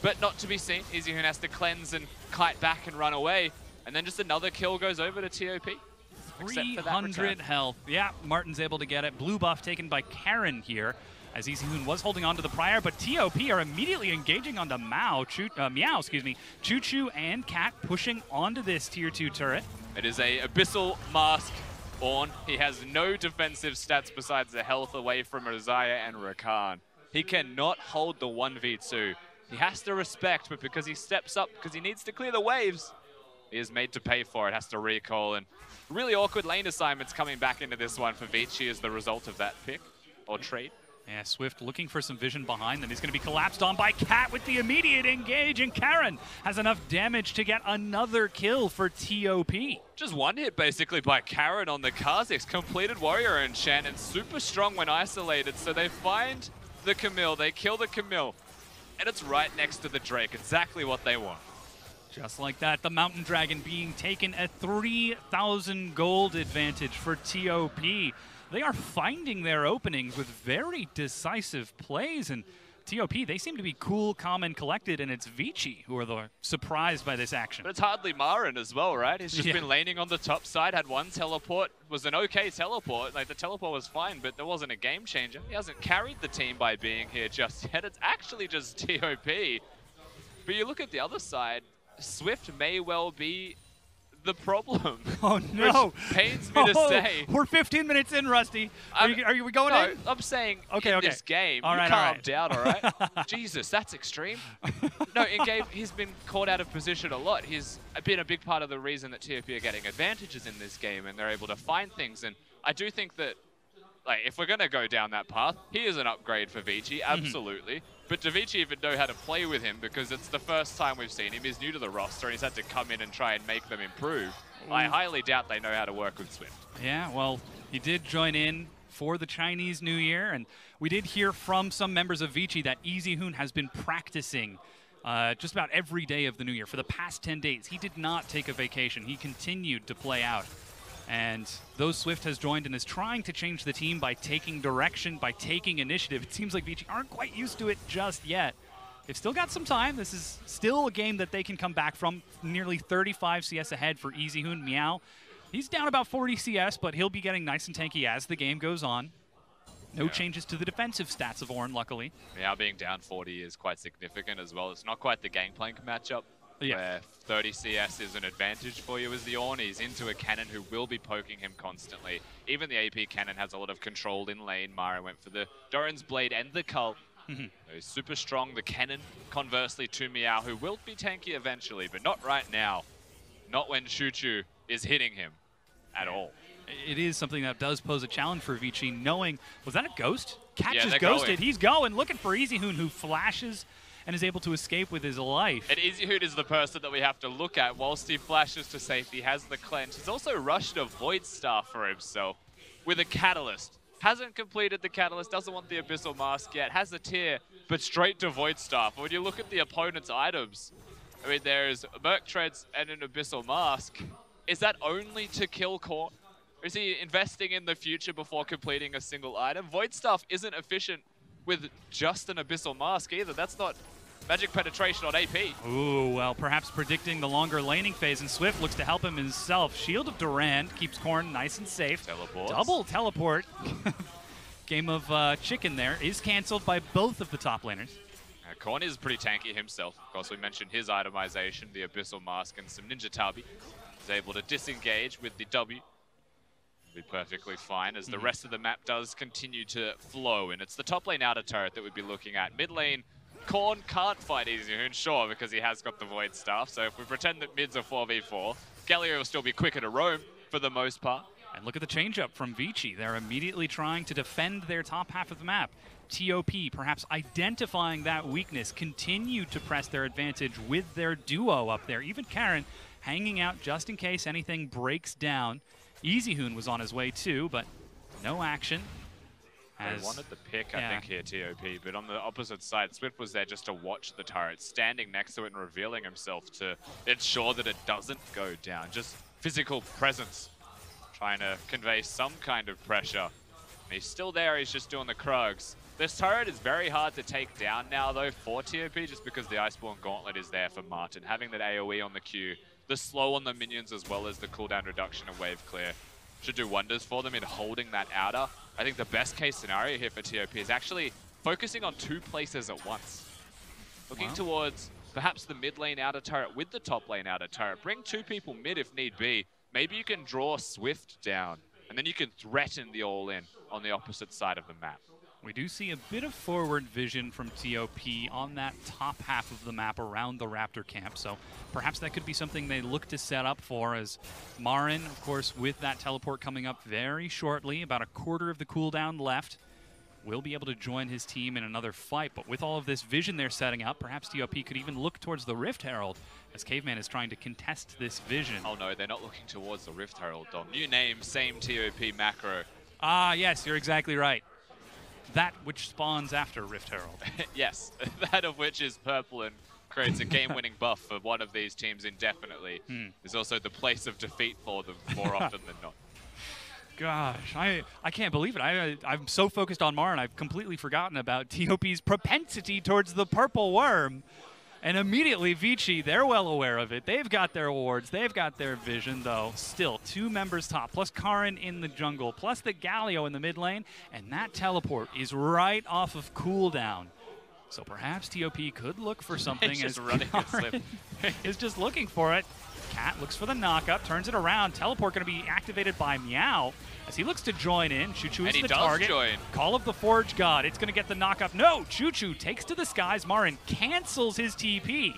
But not to be seen. Easyhoon has to cleanse and kite back and run away. And then just another kill goes over to TOP. 300 health. Yeah, Martin's able to get it. Blue buff taken by Karin here, as Easyhoon was holding on to the prior, but TOP are immediately engaging onto Meow, QiuQiu and Cat pushing onto this tier 2 turret. It is a Abyssal Mask Ornn. He has no defensive stats besides the health away from Xayah and Rakan. He cannot hold the 1v2. He has to respect, but because he steps up, because he needs to clear the waves, he is made to pay for it, has to recall, and really awkward lane assignments coming back into this one for Vici as the result of that pick or trade. Yeah, Swift looking for some vision behind them. He's going to be collapsed on by Cat with the immediate engage, and Karin has enough damage to get another kill for TOP. Just one hit basically by Karin on the Kha'Zix. Completed warrior enchant and super strong when isolated. So they find the Camille, they kill the Camille, and it's right next to the Drake. Exactly what they want. Just like that, the Mountain Dragon being taken at 3,000 gold advantage for TOP. They are finding their openings with very decisive plays, and TOP, they seem to be cool, calm, and collected, and it's Vici who are surprised by this action. But it's hardly Marin as well, right? He's just been laning on the top side, had one teleport, was an okay teleport. Like, the teleport was fine, but there wasn't a game changer. He hasn't carried the team by being here just yet. It's actually just TOP. But you look at the other side, Swift may well be the problem. Oh no! Which pains me to say. We're 15 minutes in, Rusty. Are we going in? I'm saying in this game, all right, calm down, all right? Jesus, that's extreme. No, in game, he's been caught out of position a lot. He's been a big part of the reason that TOP are getting advantages in this game, and they're able to find things. And I do think that like, if we're going to go down that path, he is an upgrade for Vici, absolutely. But do Vici even know how to play with him? Because it's the first time we've seen him. He's new to the roster, and he's had to come in and try and make them improve. I highly doubt they know how to work with Swift. Yeah, well, he did join in for the Chinese New Year, and we did hear from some members of Vici that Easyhoon has been practicing just about every day of the New Year for the past 10 days. He did not take a vacation. He continued to play out. And though Swift has joined and is trying to change the team by taking direction, by taking initiative, it seems like Vici aren't quite used to it just yet. They've still got some time. This is still a game that they can come back from. Nearly 35 CS ahead for Easyhoon. Meow, he's down about 40 CS, but he'll be getting nice and tanky as the game goes on. No changes to the defensive stats of Ornn, luckily. Meow being down 40 is quite significant as well. It's not quite the Gangplank matchup, where 30 CS is an advantage for you as the Ornn. He's into a Kennen who will be poking him constantly. Even the AP Kennen has a lot of control in lane. Marin went for the Doran's Blade and the Cult. He's super strong. The Kennen, conversely, to Meow, who will be tanky eventually, but not right now. Not when QiuQiu is hitting him at all. It is something that does pose a challenge for Vici, knowing, was that a ghost? Catch is ghosted. Going. He's going, looking for Easyhoon, who flashes and is able to escape with his life. And Easyhoon is the person that we have to look at. Whilst he flashes to safety, has the cleanse. He's also rushed a Void Star for himself with a Catalyst. Hasn't completed the Catalyst, doesn't want the Abyssal Mask yet, has a tier, but straight to Void Staff. When you look at the opponent's items, I mean, there's Merc Treads and an Abyssal Mask. Is that only to kill Korn? Or is he investing in the future before completing a single item? Void Staff isn't efficient with just an Abyssal Mask either. That's not magic penetration on AP. Ooh, well, perhaps predicting the longer laning phase, and Swift looks to help him himself. Shield of Durand keeps Korn nice and safe. Teleports. Double teleport. Game of chicken there is canceled by both of the top laners. Korn is pretty tanky himself. Of course, we mentioned his itemization, the Abyssal Mask and some Ninja Tabi. He's able to disengage with the W. Be perfectly fine as the rest of the map does continue to flow, and it's the top lane outer turret that we'd be looking at. Mid lane, Korn can't fight Easyhoon, sure, because he has got the Void Staff. So if we pretend that mid's a 4v4, Galio will still be quicker to roam for the most part. And look at the change-up from Vici. They're immediately trying to defend their top half of the map. TOP, perhaps identifying that weakness, continue to press their advantage with their duo up there. Even Karin hanging out just in case anything breaks down. Easyhoon was on his way too, but no action. They wanted the pick, I think, here, TOP, but on the opposite side, Swift was there just to watch the turret, standing next to it and revealing himself to ensure that it doesn't go down. Just physical presence, trying to convey some kind of pressure. And he's still there, he's just doing the Krugs. This turret is very hard to take down now, though, for TOP, just because the Iceborne Gauntlet is there for Martin. Having that AoE on the Q, the slow on the minions, as well as the cooldown reduction and wave clear, should do wonders for them in holding that outer. I think the best case scenario here for TOP is actually focusing on two places at once. Looking towards perhaps the mid lane outer turret with the top lane outer turret. Bring two people mid if need be. Maybe you can draw Swift down, and then you can threaten the all-in on the opposite side of the map. We do see a bit of forward vision from TOP on that top half of the map around the Raptor camp, so perhaps that could be something they look to set up for, as Marin, of course, with that teleport coming up very shortly, about a quarter of the cooldown left, will be able to join his team in another fight. But with all of this vision they're setting up, perhaps TOP could even look towards the Rift Herald, as Caveman is trying to contest this vision. Oh no, they're not looking towards the Rift Herald, Dom. New name, same TOP macro. Ah, yes, you're exactly right. That which spawns after Rift Herald. Yes, that of which is purple and creates a game-winning buff for one of these teams indefinitely. Is also the place of defeat for them more often than not. Gosh, I can't believe it. I'm so focused on Marin, I've completely forgotten about TOP's propensity towards the purple worm. And immediately, Vici, they're well aware of it. They've got their wards, they've got their vision, though. Still, two members top, plus Karin in the jungle, plus the Galio in the mid lane, and that teleport is right off of cooldown. So perhaps TOP could look for something as running Karin is just looking for it. Cat looks for the knockup, turns it around. Teleport going to be activated by Meow as he looks to join in. QiuQiu is the target. Call of the Forge God. It's going to get the knockup. No, QiuQiu takes to the skies. Marin cancels his TP.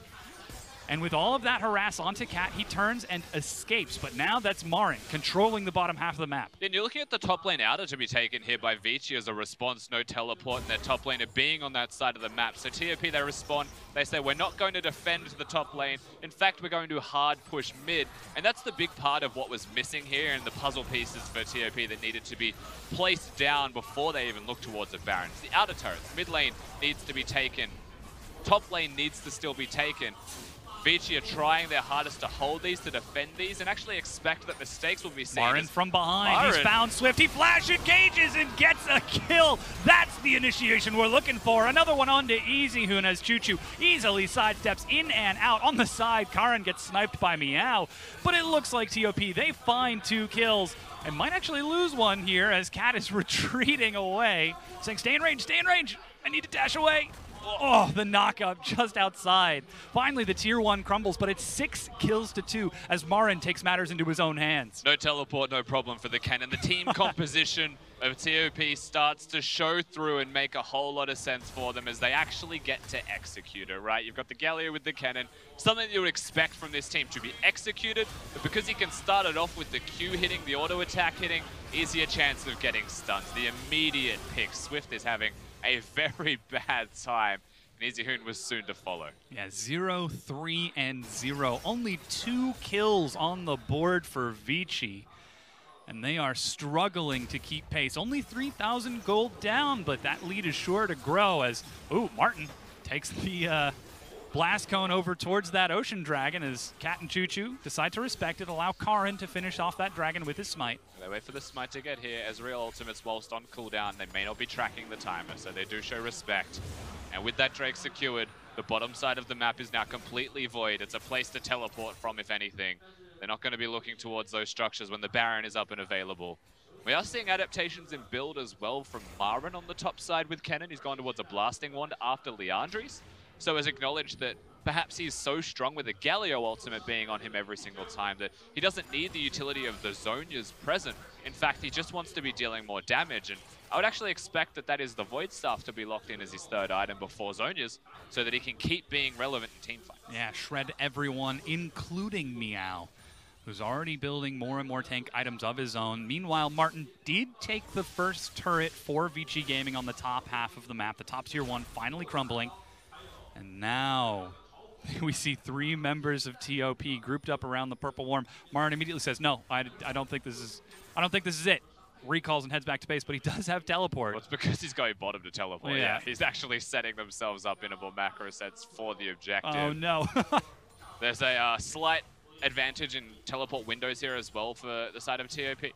And with all of that harass onto Cat, he turns and escapes. But now that's Marin controlling the bottom half of the map. And you're looking at the top lane outer to be taken here by Vici as a response, no teleport, and their top laner being on that side of the map. So TOP, they respond, they say, we're not going to defend the top lane. In fact, we're going to hard push mid. And that's the big part of what was missing here and the puzzle pieces for TOP that needed to be placed down before they even look towards the Baron. It's the outer turrets. Mid lane needs to be taken. Top lane needs to still be taken. Vici are trying their hardest to hold these, to defend these, and actually expect that mistakes will be seen. Marin from behind, he's found Swift, he flash engages and gets a kill. That's the initiation we're looking for. Another one onto Easyhoon as QiuQiu easily sidesteps in and out. On the side, Karin gets sniped by Meow, but it looks like TOP, they find 2 kills and might actually lose one here as Cat is retreating away, saying, stay in range, I need to dash away. Oh, the knockup just outside. Finally, the tier 1 crumbles, but it's 6 kills to 2 as Marin takes matters into his own hands. No teleport, no problem for the Kennen. The team composition of TOP starts to show through and make a whole lot of sense for them as they actually get to execute it, right? You've got the Galio with the Kennen, something you would expect from this team to be executed, but because he can start it off with the Q hitting, the auto attack hitting, easier chance of getting stuns. The immediate pick. Swift is having a very bad time, and Easyhoon was soon to follow. Yeah, 0, 3, and 0. Only 2 kills on the board for Vici, and they are struggling to keep pace. Only 3,000 gold down, but that lead is sure to grow as, ooh, Martin takes the blast cone over towards that Ocean Dragon as Cat and QiuQiu decide to respect it, allow Karin to finish off that dragon with his smite. They wait for the smite to get here. Ezreal ultimates whilst on cooldown. They may not be tracking the timer, so they do show respect. And with that Drake secured, the bottom side of the map is now completely void. It's a place to teleport from, if anything. They're not going to be looking towards those structures when the Baron is up and available. We are seeing adaptations in build as well from Marin on the top side with Kennen. He's gone towards a Blasting Wand after Liandry's. So has acknowledged that perhaps he's so strong with the Galio ultimate being on him every single time that he doesn't need the utility of the Zhonya's present. In fact, he just wants to be dealing more damage. And I would actually expect that that is the Void Staff to be locked in as his 3rd item before Zhonya's so that he can keep being relevant in teamfights. Yeah, shred everyone, including Meow, who's already building more and more tank items of his own. Meanwhile, Martin did take the first turret for Vici Gaming on the top half of the map. The top tier 1 finally crumbling. And now we see 3 members of TOP grouped up around the purple worm. Marin immediately says, "No, I don't think this is it." Recalls and heads back to base, but he does have teleport. Well, it's because he's going bottom to teleport. Yeah. Yeah, he's actually setting themselves up in a more macro sense for the objective. Oh no! There's a slight advantage in teleport windows here as well for the side of TOP.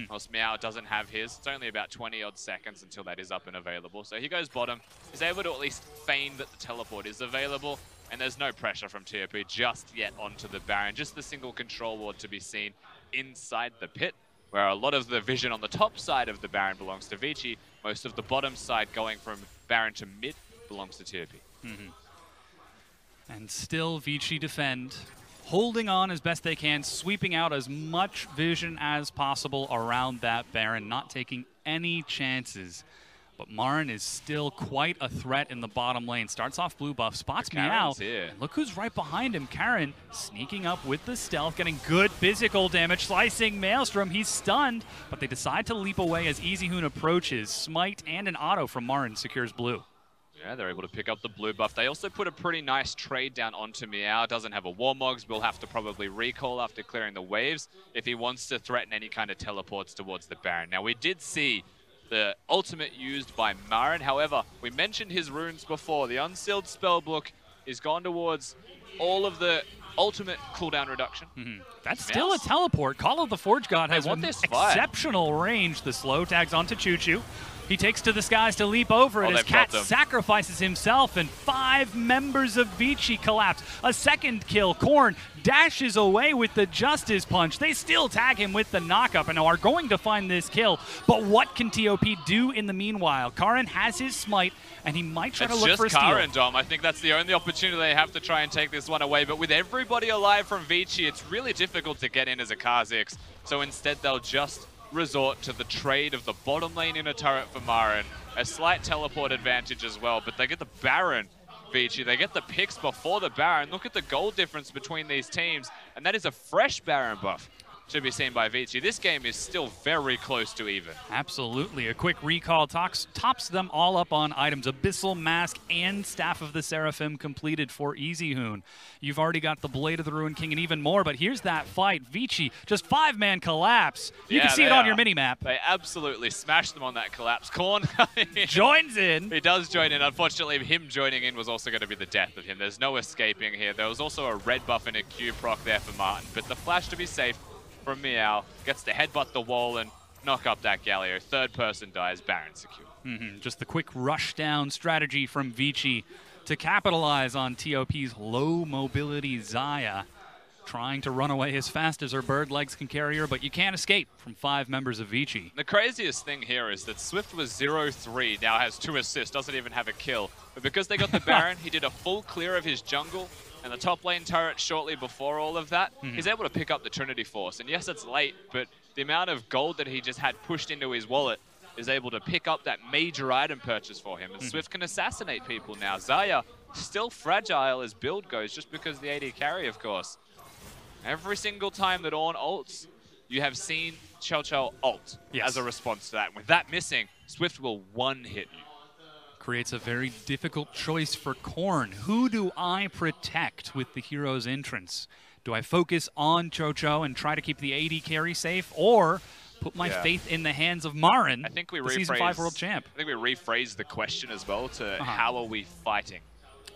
Whilst Meow doesn't have his, it's only about 20 odd seconds until that is up and available. So he goes bottom. He's able to at least feign that the teleport is available, and there's no pressure from TOP just yet onto the Baron. Just the single control ward to be seen inside the pit, where a lot of the vision on the top side of the Baron belongs to Vici. Most of the bottom side going from Baron to mid belongs to TOP. And still Vici defend, holding on as best they can, sweeping out as much vision as possible around that Baron, not taking any chances. But Marin is still quite a threat in the bottom lane. Starts off blue buff, spots Meow. And look who's right behind him. Karin sneaking up with the stealth, getting good physical damage, slicing Maelstrom. He's stunned, but they decide to leap away as Easyhoon approaches. Smite and an auto from Marin secures blue. Yeah, they're able to pick up the blue buff. They also put a pretty nice trade down onto Meow. Doesn't have a Warmogs. Will have to probably recall after clearing the waves if he wants to threaten any kind of teleports towards the Baron. Now, we did see the ultimate used by Marin. However, we mentioned his runes before. The Unsealed Spellbook is gone towards all of the ultimate cooldown reduction. That's still a teleport. Call of the Forge God has an exceptional range. The slow tags onto QiuQiu. He takes to the skies to leap over it as Cat sacrifices himself, and 5 members of Vici collapse. A second kill. Korn dashes away with the Justice Punch. They still tag him with the knockup and are going to find this kill. But what can TOP do in the meanwhile? Karin has his smite, and he might try to look for a steal. It's just Karin, Dom. I think that's the only opportunity they have to try and take this one away. But with everybody alive from Vici, it's really difficult to get in as a Kha'Zix. So instead, they'll just resort to the trade of the bottom lane in a turret for Marin. A slight teleport advantage as well, but they get the Baron Vici. They get the picks before the Baron. Look at the gold difference between these teams, and that is a fresh Baron buff to be seen by Vici. This game is still very close to even. Absolutely. A quick recall tops them all up on items. Abyssal Mask and Staff of the Seraphim completed for Easyhoon. You've already got the Blade of the Ruined King and even more, but here's that fight. Vici, just 5-man collapse. You can see it on your mini-map. They absolutely smashed them on that collapse. Korn joins in. He does join in. Unfortunately, him joining in was also going to be the death of him. There's no escaping here. There was also a red buff and a Q proc there for Martin, but the flash to be safe from Meow gets to headbutt the wall and knock up that Galio. Third person dies, Baron secure. Just the quick rush down strategy from Vici to capitalize on TOP's low mobility Xayah, trying to run away as fast as her bird legs can carry her, but you can't escape from 5 members of Vici. The craziest thing here is that Swift was 0-3, now has 2 assists, doesn't even have a kill. But because they got the Baron, he did a full clear of his jungle, and the top lane turret shortly before all of that, he's able to pick up the Trinity Force. And yes, it's late, but the amount of gold that he just had pushed into his wallet is able to pick up that major item purchase for him. And Swift can assassinate people now. Xayah, still fragile as build goes, just because the AD carry, of course. Every single time that Ornn ults, you have seen QiuQiu ult as a response to that. With that missing, Swift will one-hit you. Creates a very difficult choice for Korn. Who do I protect with the hero's entrance? Do I focus on QiuQiu and try to keep the AD carry safe, or put my faith in the hands of Marin, I think we the Season 5 world champ? I think we rephrased the question as well to how are we fighting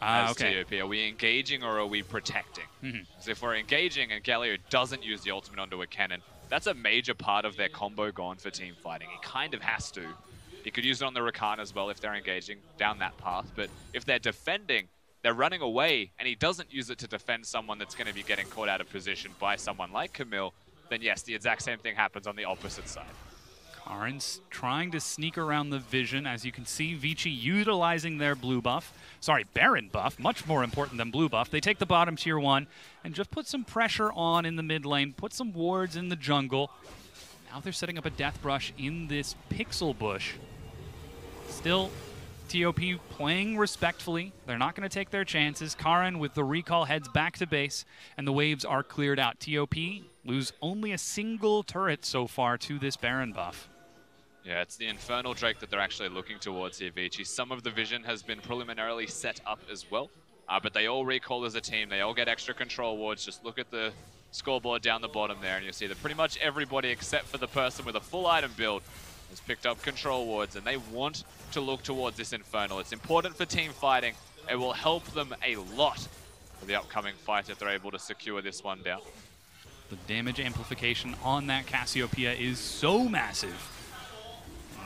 as TOP? Are we engaging or are we protecting? Because if we're engaging and Galio doesn't use the ultimate onto a Kennen, that's a major part of their combo gone for team fighting. He kind of has to. He could use it on the Rakan as well if they're engaging down that path. But if they're defending, they're running away, and he doesn't use it to defend someone that's going to be getting caught out of position by someone like Camille, then yes, the exact same thing happens on the opposite side. Karin's trying to sneak around the vision. As you can see, Vici utilizing their blue buff. Sorry, Baron buff, much more important than blue buff. They take the bottom tier 1 and just put some pressure on in the mid lane, put some wards in the jungle. Now they're setting up a death brush in this pixel bush. Still, TOP playing respectfully. They're not going to take their chances. Karin with the recall heads back to base, and the waves are cleared out. TOP lose only a single turret so far to this Baron buff. Yeah, it's the Infernal Drake that they're actually looking towards here, Vici. Some of the vision has been preliminarily set up as well, but they all recall as a team. They all get extra control wards. Just look at the scoreboard down the bottom there, and you'll see that pretty much everybody except for the person with a full item build has picked up control wards, and they want to look towards this Infernal. It's important for team fighting. It will help them a lot for the upcoming fight if they're able to secure this one down. The damage amplification on that Cassiopeia is so massive.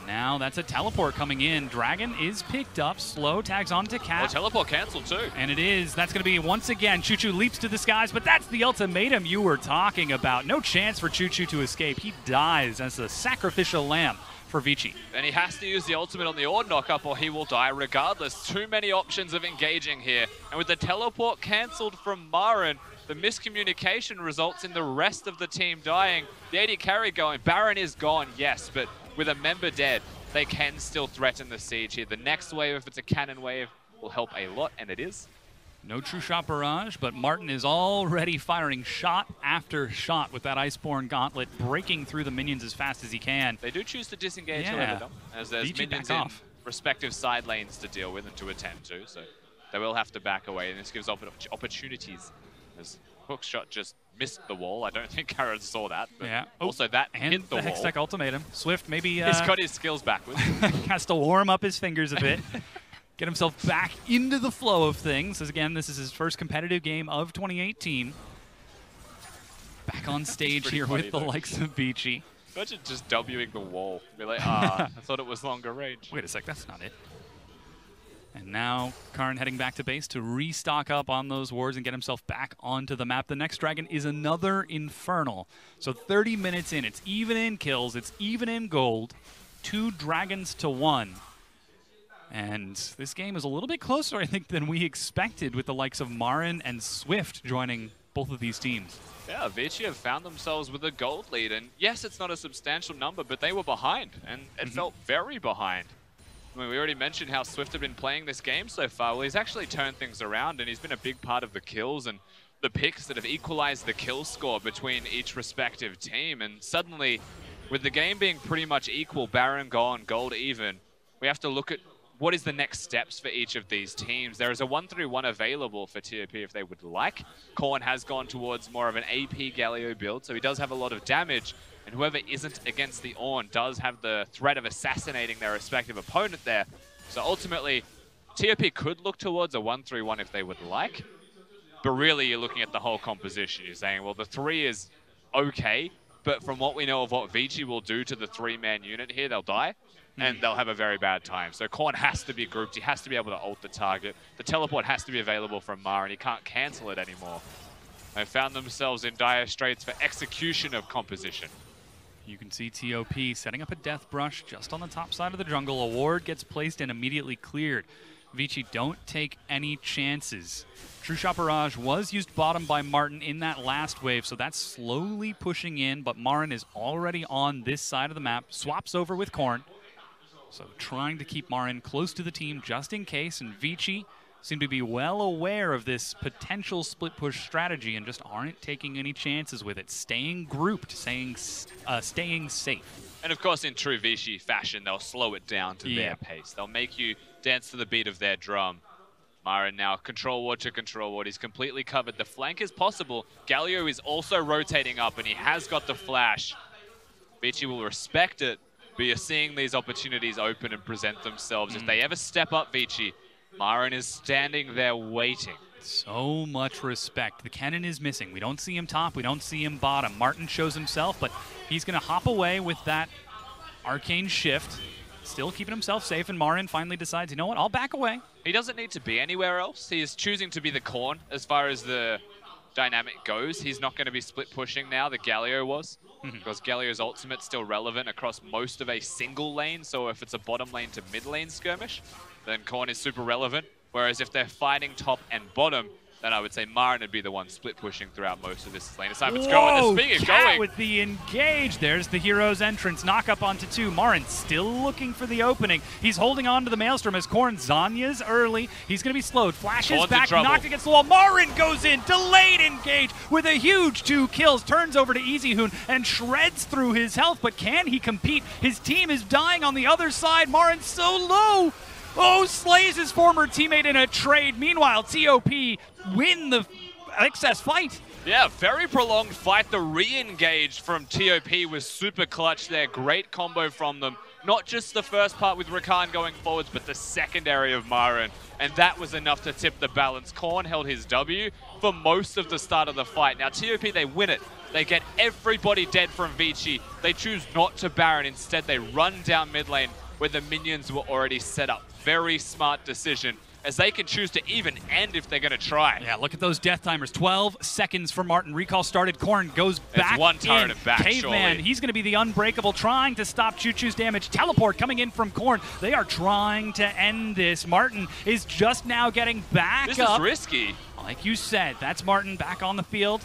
Now that's a teleport coming in. Dragon is picked up. Slow tags onto Cat. Oh, teleport canceled too. And it is. That's going to be once again. QiuQiu leaps to the skies, but that's the ultimatum you were talking about. No chance for QiuQiu to escape. He dies as a sacrificial lamb for Vici. And he has to use the ultimate on the Ornn knockup or he will die regardless. Too many options of engaging here. And with the teleport cancelled from Marin, the miscommunication results in the rest of the team dying. The AD carry going. Baron is gone, yes, but with a member dead, they can still threaten the siege here. The next wave, if it's a cannon wave, will help a lot, and it is. No true shot barrage, but Martin is already firing shot after shot with that Iceborne Gauntlet, breaking through the minions as fast as he can. They do choose to disengage, however, though, as there's minions in respective side lanes to deal with and to attend to, so they will have to back away, and this gives opportunities. As Hookshot just missed the wall. I don't think Karin saw that, but also that hit the wall. And the Hextech Ultimatum. Swift maybe... He's got his skills backwards. Has to warm up his fingers a bit. Get himself back into the flow of things. As again, this is his first competitive game of 2018. Back on stage here with the likes of Vici. Imagine just W'ing the wall. Be like, I thought it was longer range. Wait a sec, that's not it. And now Karin heading back to base to restock up on those wards and get himself back onto the map. The next dragon is another Infernal. So 30 minutes in, it's even in kills, it's even in gold. 2 dragons to 1. And this game is a little bit closer, I think, than we expected with the likes of Marin and Swift joining both of these teams. Yeah, Vici have found themselves with a gold lead. And yes, it's not a substantial number, but they were behind. And it felt very behind. I mean, we already mentioned how Swift had been playing this game so far. Well, he's actually turned things around, and he's been a big part of the kills and the picks that have equalized the kill score between each respective team. And suddenly, with the game being pretty much equal, Baron gone, gold even, we have to look at what is the next steps for each of these teams. There is a 1-3-1 available for TOP if they would like. Korn has gone towards more of an AP Galio build, so he does have a lot of damage. And whoever isn't against the Ornn does have the threat of assassinating their respective opponent there. So ultimately, TOP could look towards a 1-3-1 if they would like. But really, you're looking at the whole composition. You're saying, well, the 3 is okay, but from what we know of what Vici will do to the 3-man unit here, they'll die. And they'll have a very bad time. So Korn has to be grouped. He has to be able to ult the target. The teleport has to be available from Marin. He can't cancel it anymore. They found themselves in dire straits for execution of composition. You can see TOP setting up a death brush just on the top side of the jungle. A ward gets placed and immediately cleared. Vici, don't take any chances. True Shot Barrage was used bottom by Martin in that last wave, so that's slowly pushing in, but Marin is already on this side of the map. Swaps over with Korn. So trying to keep Marin close to the team just in case, and Vici seem to be well aware of this potential split push strategy and just aren't taking any chances with it. Staying grouped, staying safe. And of course, in true Vici fashion, they'll slow it down to their pace. They'll make you dance to the beat of their drum. Marin now control ward to control ward. He's completely covered. The flank is possible. Galio is also rotating up, and he has got the flash. Vici will respect it. But you're seeing these opportunities open and present themselves. If they ever step up Vici, Marin is standing there waiting. So much respect. The Kennen is missing. We don't see him top. We don't see him bottom. Martin shows himself, but he's going to hop away with that arcane shift. Still keeping himself safe, and Marin finally decides, you know what, I'll back away. He doesn't need to be anywhere else. He is choosing to be the Korn as far as the dynamic goes. He's not going to be split pushing now. The Galio was. Because Galio's ultimate's still relevant across most of a single lane, so if it's a bottom lane to mid lane skirmish, then Korn is super relevant. Whereas if they're fighting top and bottom, then I would say Marin would be the one split pushing throughout most of this lane. It's time it's going. The speed is going. With the engage. There's the hero's entrance. Knock up onto 2. Marin still looking for the opening. He's holding on to the Maelstrom as Korn Zanya's early. He's going to be slowed. Flashes back, knocked against the wall. Marin goes in. Delayed engage with a huge 2 kills. Turns over to Easyhoon and shreds through his health. But can he compete? His team is dying on the other side. Marin's so low. Oh, slays his former teammate in a trade. Meanwhile, TOP win the excess fight. Yeah, very prolonged fight. The re-engage from TOP was super clutch there. Great combo from them. Not just the first part with Rakan going forwards, but the secondary of Marin. And that was enough to tip the balance. Korn held his W for most of the start of the fight. Now, TOP, they win it. They get everybody dead from Vici. They choose not to Baron. Instead, they run down mid lane where the minions were already set up. Very smart decision, as they can choose to even end if they're going to try. Yeah, look at those death timers. 12 seconds for Martin. Recall started. Korn goes back it's one turret in. And back, Caveman, surely. He's going to be the unbreakable, trying to stop QiuQiu's damage. Teleport coming in from Korn. They are trying to end this. Martin is just now getting back This up. is risky. Like you said, that's Martin back on the field.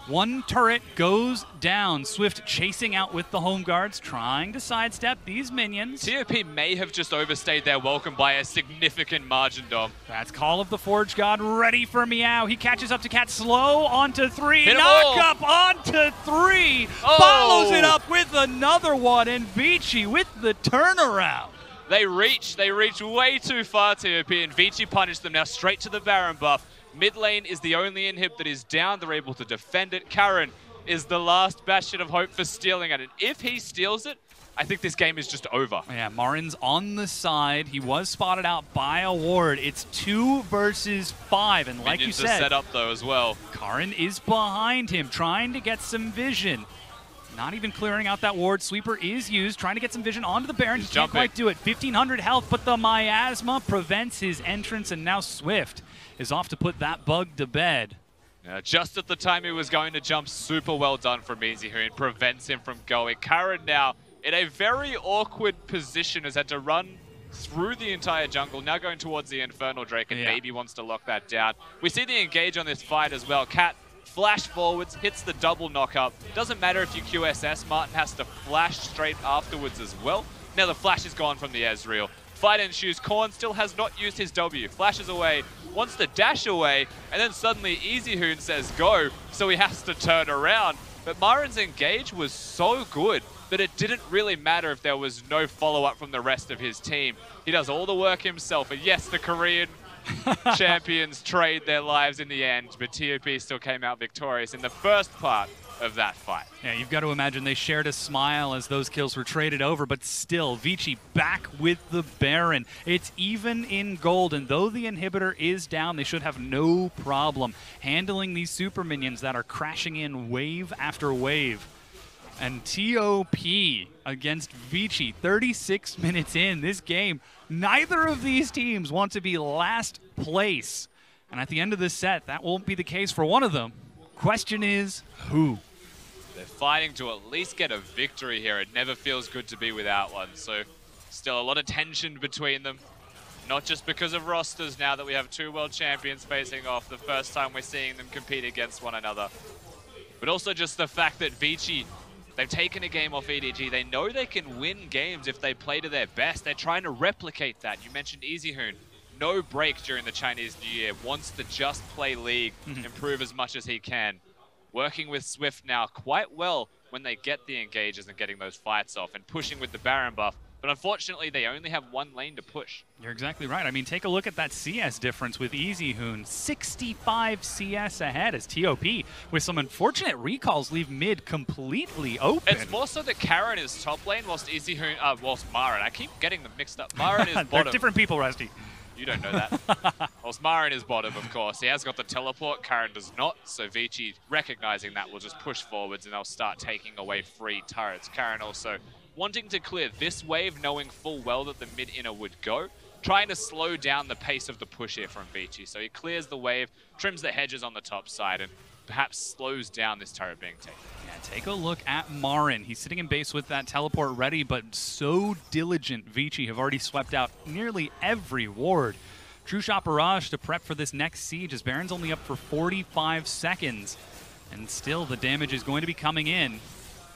One turret goes down. Swift chasing out with the home guards, trying to sidestep these minions. TOP may have just overstayed their welcome by a significant margin, Dom. That's Call of the Forge God ready for Meow. He catches up to Cat, slow onto 3. Hit Knock up onto 3. Follows it up with another one, and Vici with the turnaround. They reach way too far, TOP, and Vici punished them now straight to the Baron buff. Mid lane is the only inhib that is down. They're able to defend it. Karin is the last bastion of hope for stealing it. And if he steals it, I think this game is just over. Yeah, Marin's on the side. He was spotted out by a ward. It's 2 versus 5. And like Minions you said, are set up though as well. Karin is behind him, trying to get some vision. Not even clearing out that ward. Sweeper is used, trying to get some vision onto the Baron. He can't quite do it. 1,500 health, but the miasma prevents his entrance, and now Swift is off to put that bug to bed. Yeah, just at the time he was going to jump, super well done from Easyhoon. Prevents him from going. Karin now in a very awkward position, has had to run through the entire jungle, now going towards the Infernal Drake, and maybe wants to lock that down. We see the engage on this fight as well. Cat flash forwards, hits the double knock-up. Doesn't matter if you QSS, Martin has to flash straight afterwards as well. Now the flash is gone from the Ezreal. Fight ensues. Korn still has not used his W. Flashes away, wants to dash away, and then suddenly Easyhoon says go, so he has to turn around. But Marin's engage was so good that it didn't really matter if there was no follow-up from the rest of his team. He does all the work himself, and yes, the Korean champions trade their lives in the end, but TOP still came out victorious in the first part of that fight. Yeah, you've got to imagine they shared a smile as those kills were traded over, but still, Vici back with the Baron. It's even in gold, and though the inhibitor is down, they should have no problem handling these super minions that are crashing in wave after wave. And TOP against Vici, 36 minutes in this game. Neither of these teams want to be last place. And at the end of this set, that won't be the case for one of them. Question is, who? They're fighting to at least get a victory here. It never feels good to be without one. So still a lot of tension between them. Not just because of rosters now that we have two world champions facing off. The first time we're seeing them compete against one another. But also just the fact that Vici, they've taken a game off EDG. They know they can win games if they play to their best. They're trying to replicate that. You mentioned Easyhoon. No break during the Chinese New Year. Wants to just play League, improve as much as he can. Working with Swift now quite well when they get the engages and getting those fights off and pushing with the Baron buff. But unfortunately, they only have one lane to push. You're exactly right. I mean, take a look at that CS difference with Easyhoon. 65 CS ahead as TOP, with some unfortunate recalls, leave mid completely open. It's more so that Karin is top lane whilst whilst Marin. I keep getting them mixed up. Marin is bottom. They're different people, Rusty. You don't know that. Whilst Marin is bottom, of course. He has got the teleport. Karin does not. So Vici, recognizing that, will just push forwards and they'll start taking away free turrets. Karin also wanting to clear this wave, knowing full well that the mid-inner would go. Trying to slow down the pace of the push here from Vici. So he clears the wave, trims the hedges on the top side, and perhaps slows down this turret being taken. Yeah, take a look at Marin. He's sitting in base with that teleport ready, but so diligent. Vici have already swept out nearly every ward. True Shot Barrage to prep for this next siege as Baron's only up for 45 seconds. And still the damage is going to be coming in.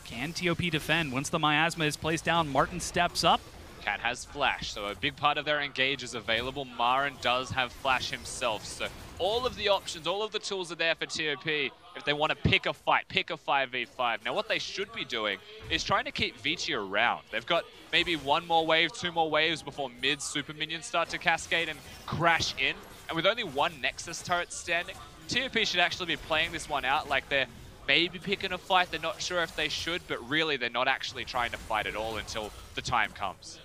Can TOP defend? Once the Miasma is placed down, Martin steps up. Cat has Flash, so a big part of their engage is available. Marin does have Flash himself, so all of the options, all of the tools are there for TOP if they want to pick a fight, pick a 5v5. Now what they should be doing is trying to keep Vici around. They've got maybe one more wave, two more waves before mid super minions start to cascade and crash in. And with only one Nexus turret standing, TOP should actually be playing this one out like they're maybe picking a fight. They're not sure if they should, but really they're not actually trying to fight at all until the time comes.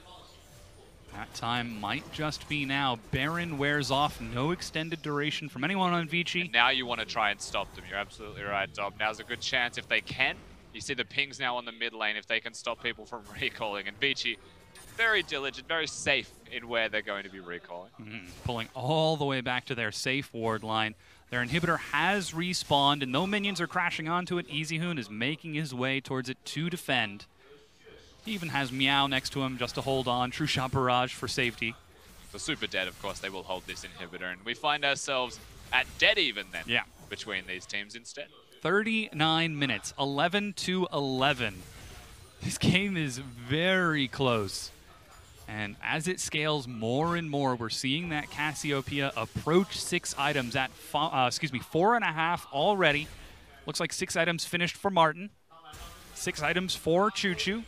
That time might just be now. Baron wears off, no extended duration from anyone on Vici. And now you want to try and stop them. You're absolutely right, Dom. Now's a good chance if they can. You see the pings now on the mid lane if they can stop people from recalling. And Vici, very diligent, very safe in where they're going to be recalling. Pulling all the way back to their safe ward line. Their inhibitor has respawned, and though minions are crashing onto it, Easyhoon is making his way towards it to defend. He even has Meow next to him just to hold on. True Shot Barrage for safety. For super dead, of course, they will hold this inhibitor, and we find ourselves at dead even then between these teams instead. 39 minutes, 11-11. This game is very close. And as it scales more and more, we're seeing that Cassiopeia approach 6 items at 4.5 already. Looks like 6 items finished for Martin. 6 items for QiuQiu.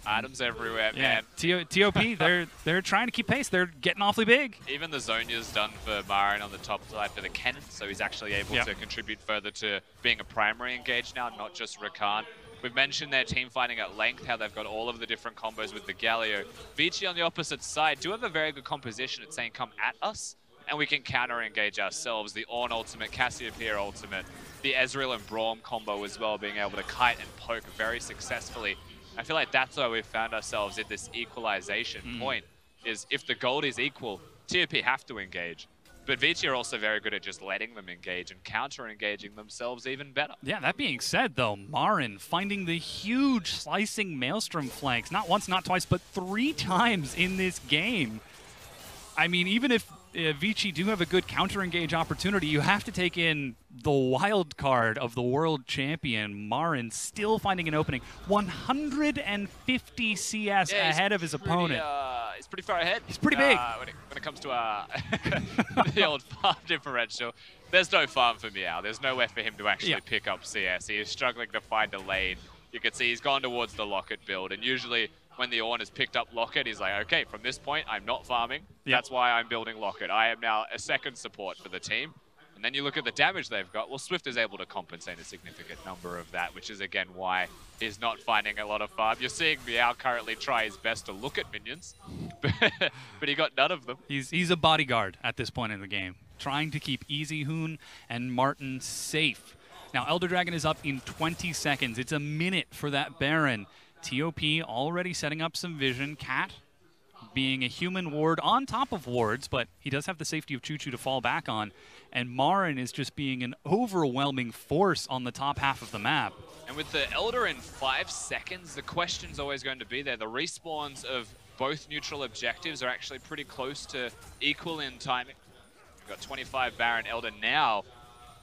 Items everywhere, man. TOP, they're trying to keep pace. They're getting awfully big. Even the Zonya's done for Marin on the top side for the Kennen, so he's actually able to contribute further to being a primary engage now, not just Rakan. We've mentioned their team fighting at length, how they've got all of the different combos with the Galio. Vici on the opposite side do have a very good composition at saying come at us, and we can counter-engage ourselves. The Ornn ultimate, Cassiopeia ultimate, the Ezreal and Braum combo as well, being able to kite and poke very successfully. I feel like that's why we've found ourselves at this equalization point, is if the gold is equal, TOP have to engage. But Vici are also very good at just letting them engage and counter-engaging themselves even better. Yeah, that being said, though, Marin finding the huge slicing Maelstrom flanks, not once, not twice, but 3 times in this game. I mean, even if Vici do have a good counter-engage opportunity. You have to take in the wild card of the world champion, Marin, still finding an opening. 150 CS ahead of his opponent. He's pretty far ahead. He's pretty big. When it comes to the old farm differential, there's no farm for Meow. There's nowhere for him to actually pick up CS. He is struggling to find a lane. You can see he's gone towards the Locket build, and usually when the Ornn has picked up Locket, he's like, okay, from this point, I'm not farming. That's why I'm building Locket. I am now a second support for the team. And then you look at the damage they've got. Well, Swift is able to compensate a significant number of that, which is, again, why he's not finding a lot of farm. You're seeing Meow currently try his best to look at minions, but he got none of them. He's a bodyguard at this point in the game, trying to keep Easyhoon and Martin safe. Now, Elder Dragon is up in 20 seconds. It's a minute for that Baron. TOP already setting up some vision. Cat being a human ward on top of wards, but he does have the safety of QiuQiu to fall back on. And Marin is just being an overwhelming force on the top half of the map. And with the Elder in 5 seconds, the question's always going to be there. The respawns of both neutral objectives are actually pretty close to equal in timing. We've got 25 Baron Elder now.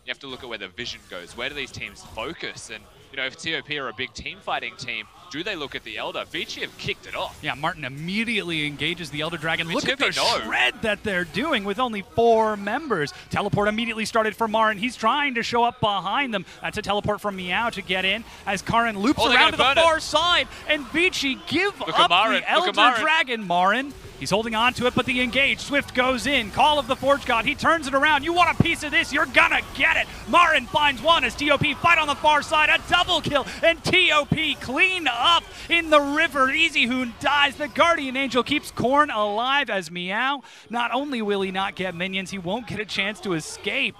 You have to look at where the vision goes. Where do these teams focus? And, you know, if TOP are a big team fighting team, do they look at the Elder? Vici have kicked it off. Yeah, Martin immediately engages the Elder Dragon. Look at TOP the shred that they're doing with only 4 members. Teleport immediately started for Marin. He's trying to show up behind them. That's a teleport from Meow to get in as Karin loops around to the far side. And Vici give up the Elder Dragon. Marin, he's holding on to it, but the engage. Swift goes in. Call of the Forge God. He turns it around. You want a piece of this? You're gonna get it. Marin finds one as TOP fight on the far side. A double kill. And TOP clean up in the river. Easyhoon dies. The Guardian Angel keeps Korn alive as Meow. Not only will he not get minions, he won't get a chance to escape.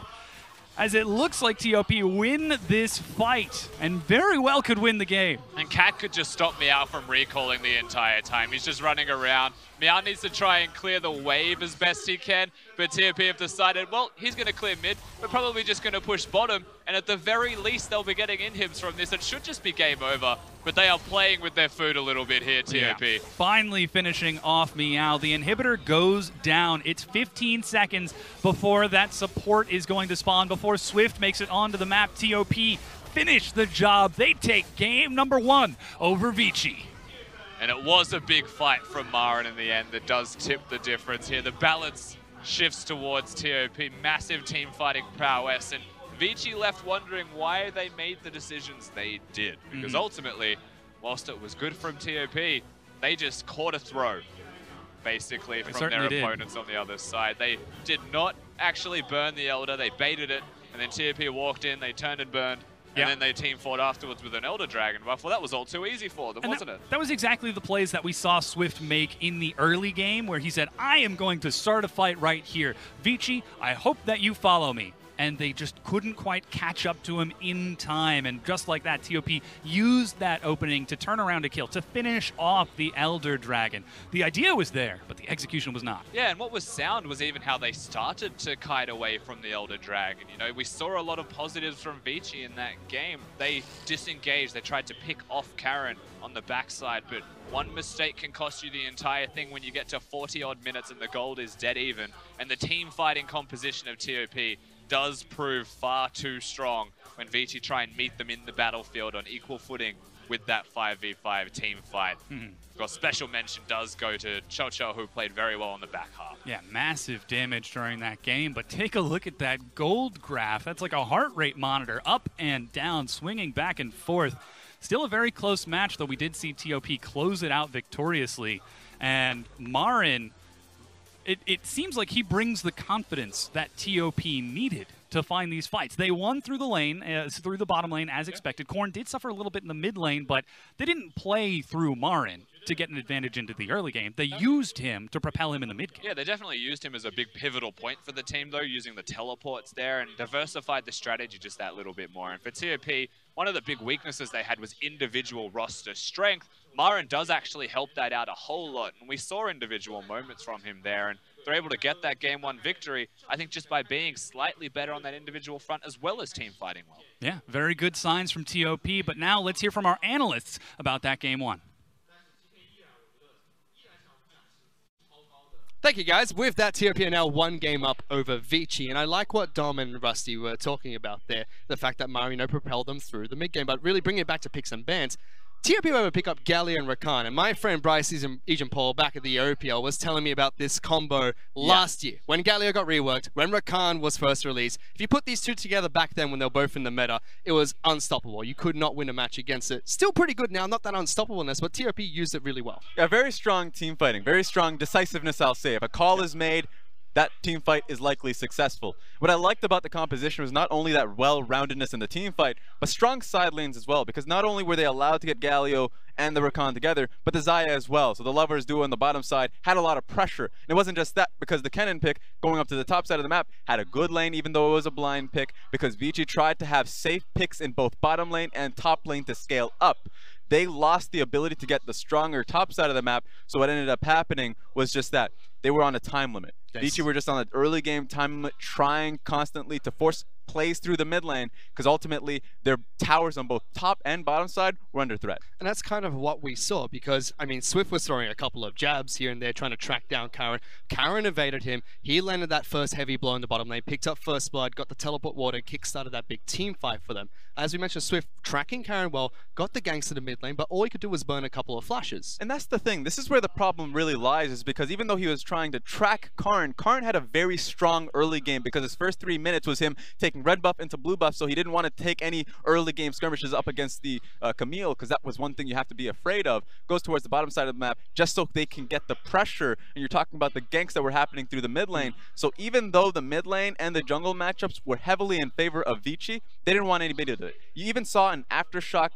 As it looks like TOP win this fight, and very well could win the game. And Cat could just stop Meow from recalling the entire time. He's just running around. Meow needs to try and clear the wave as best he can, but TOP have decided, well, he's going to clear mid. We're probably just going to push bottom, and at the very least, they'll be getting inhibs from this. It should just be game over, but they are playing with their food a little bit here, TOP. Yeah. Finally finishing off Meow. The inhibitor goes down. It's 15 seconds before that support is going to spawn, before Swift makes it onto the map. TOP finish the job. They take game number 1 over Vici. And it was a big fight from Marin in the end that does tip the difference here. The balance shifts towards TOP. Massive team fighting prowess. And Vici left wondering why they made the decisions they did. Because ultimately, whilst it was good from TOP, they just caught a throw, basically, from their opponents on the other side. They did not actually burn the Elder. They baited it. And then TOP walked in, they turned and burned. And then they team fought afterwards with an Elder Dragon buff. Well, that was all too easy for them, wasn't it? That was exactly the plays that we saw Swift make in the early game, where he said, I am going to start a fight right here. Vici, I hope that you follow me. And they just couldn't quite catch up to him in time. And just like that, TOP used that opening to turn around a kill, to finish off the Elder Dragon. The idea was there, but the execution was not. Yeah, and what was sound was even how they started to kite away from the Elder Dragon. You know, we saw a lot of positives from Vici in that game. They disengaged, they tried to pick off Karin on the backside, but one mistake can cost you the entire thing when you get to 40-odd minutes and the gold is dead even. And the team fighting composition of TOP does prove far too strong when Vici try and meet them in the battlefield on equal footing with that 5v5 team fight. Well, special mention does go to QiuQiu, who played very well on the back half. Yeah, massive damage during that game, but take a look at that gold graph. That's like a heart rate monitor, up and down, swinging back and forth. Still a very close match, though we did see TOP close it out victoriously. And Marin, it seems like he brings the confidence that TOP needed to find these fights. They won through the lane, through the bottom lane as expected. Korn did suffer a little bit in the mid lane, but they didn't play through Marin to get an advantage into the early game. They used him to propel him in the mid game. Yeah, they definitely used him as a big pivotal point for the team, though, using the teleports there and diversified the strategy just that little bit more. And for TOP, one of the big weaknesses they had was individual roster strength. Marin does actually help that out a whole lot, and we saw individual moments from him there, and they're able to get that game 1 victory, I think, just by being slightly better on that individual front as well as team fighting well. Yeah, very good signs from TOP, but now let's hear from our analysts about that game 1. Thank you, guys. With that, TOP are now 1 game up over Vici, and I like what Dom and Rusty were talking about there. The fact that Marin propelled them through the mid game, but really bringing it back to picks and bans. TOP were able to pick up Galio and Rakan, and my friend Bryce Easyhoon Paul back at the OPL was telling me about this combo last year when Galio got reworked, when Rakan was first released. If you put these two together back then when they were both in the meta, it was unstoppable. You could not win a match against it. Still pretty good now, not that unstoppableness, but TOP used it really well. Yeah, very strong team fighting, very strong decisiveness, I'll say. If a call is made, that team fight is likely successful. What I liked about the composition was not only that well-roundedness in the team fight, but strong side lanes as well, because not only were they allowed to get Galio and the Rakan together, but the Xayah as well. So the lovers duo on the bottom side had a lot of pressure. And it wasn't just that, because the Kennen pick going up to the top side of the map had a good lane, even though it was a blind pick, because Vici tried to have safe picks in both bottom lane and top lane to scale up. They lost the ability to get the stronger top side of the map, so what ended up happening was just that they were on a time limit. Yes. Vici were just on an early game time limit, trying constantly to force plays through the mid lane, because ultimately their towers on both top and bottom side were under threat. And that's kind of what we saw, because, I mean, Swift was throwing a couple of jabs here and there, trying to track down Karin. Karin evaded him. He landed that first heavy blow in the bottom lane, picked up first blood, got the teleport water, and kickstarted that big team fight for them. As we mentioned, Swift tracking Karin well, got the ganks to the mid lane, but all he could do was burn a couple of flashes. And that's the thing. This is where the problem really lies, is because even though he was trying to track Karin, Karin had a very strong early game, because his first 3 minutes was him taking red buff into blue buff, so he didn't want to take any early game skirmishes up against the Camille, because that was one thing you have to be afraid of. Goes towards the bottom side of the map just so they can get the pressure, and you're talking about the ganks that were happening through the mid lane. So even though the mid lane and the jungle matchups were heavily in favor of Vici, they didn't want anybody to do it. You even saw an aftershock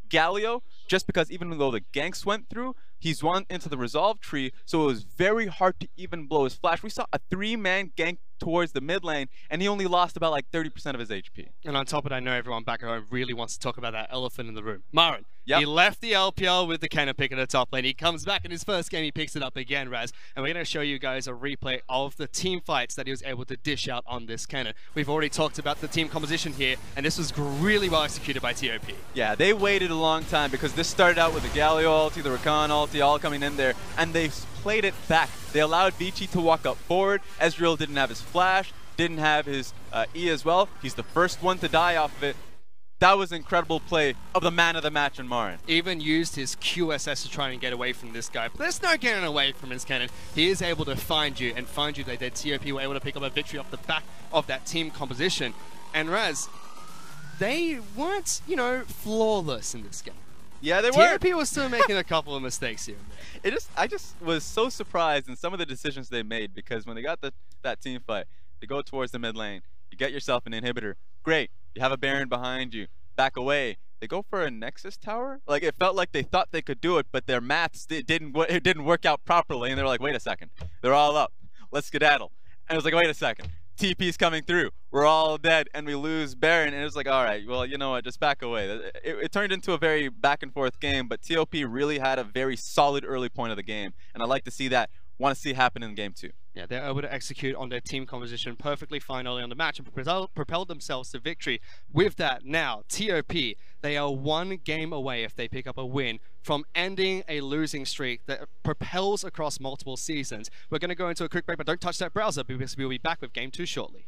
Galio, just because even though the ganks went through, he's won into the resolve tree, so it was very hard to even blow his flash. We saw a 3-man gank towards the mid lane, and he only lost about like 30% of his HP. And on top of it, I know everyone back at home really wants to talk about that elephant in the room. Marin. Yep. He left the LPL with the Kennen pick in the top lane. He comes back in his first game, he picks it up again, Raz. And we're going to show you guys a replay of the team fights that he was able to dish out on this Kennen. We've already talked about the team composition here, and this was really well executed by TOP. Yeah, they waited a long time, because this started out with the Galio ulti, the Rakan ulti, all coming in there, and they played it back. They allowed Vici to walk up forward. Ezreal didn't have his flash, didn't have his E as well. He's the first one to die off of it. That was incredible play of the man of the match in Marin. Even used his QSS to try and get away from this guy. But there's no getting away from his Kennen. He is able to find you and find you. They did. TOP were able to pick up a victory off the back of that team composition. And Raz, they weren't, you know, flawless in this game. Yeah, they were. TOP was still making a couple of mistakes here. I just was so surprised in some of the decisions they made, because when they got that team fight, they go towards the mid lane. You get yourself an inhibitor. Great. You have a Baron behind you. Back away. They go for a Nexus tower? Like, it felt like they thought they could do it, but their maths it didn't work out properly, and they're like, wait a second. They're all up. Let's skedaddle. And it was like, wait a second. TP's coming through. We're all dead, and we lose Baron. And it was like, all right, well, you know what? Just back away. It turned into a very back-and-forth game, but TOP really had a very solid early point of the game, and I like to see that. Want to see happen in game 2. Yeah, they're able to execute on their team composition perfectly fine early on the match and propelled themselves to victory. With that, now, TOP, they are 1 game away, if they pick up a win, from ending a losing streak that propels across multiple seasons. We're going to go into a quick break, but don't touch that browser, because we'll be back with game 2 shortly.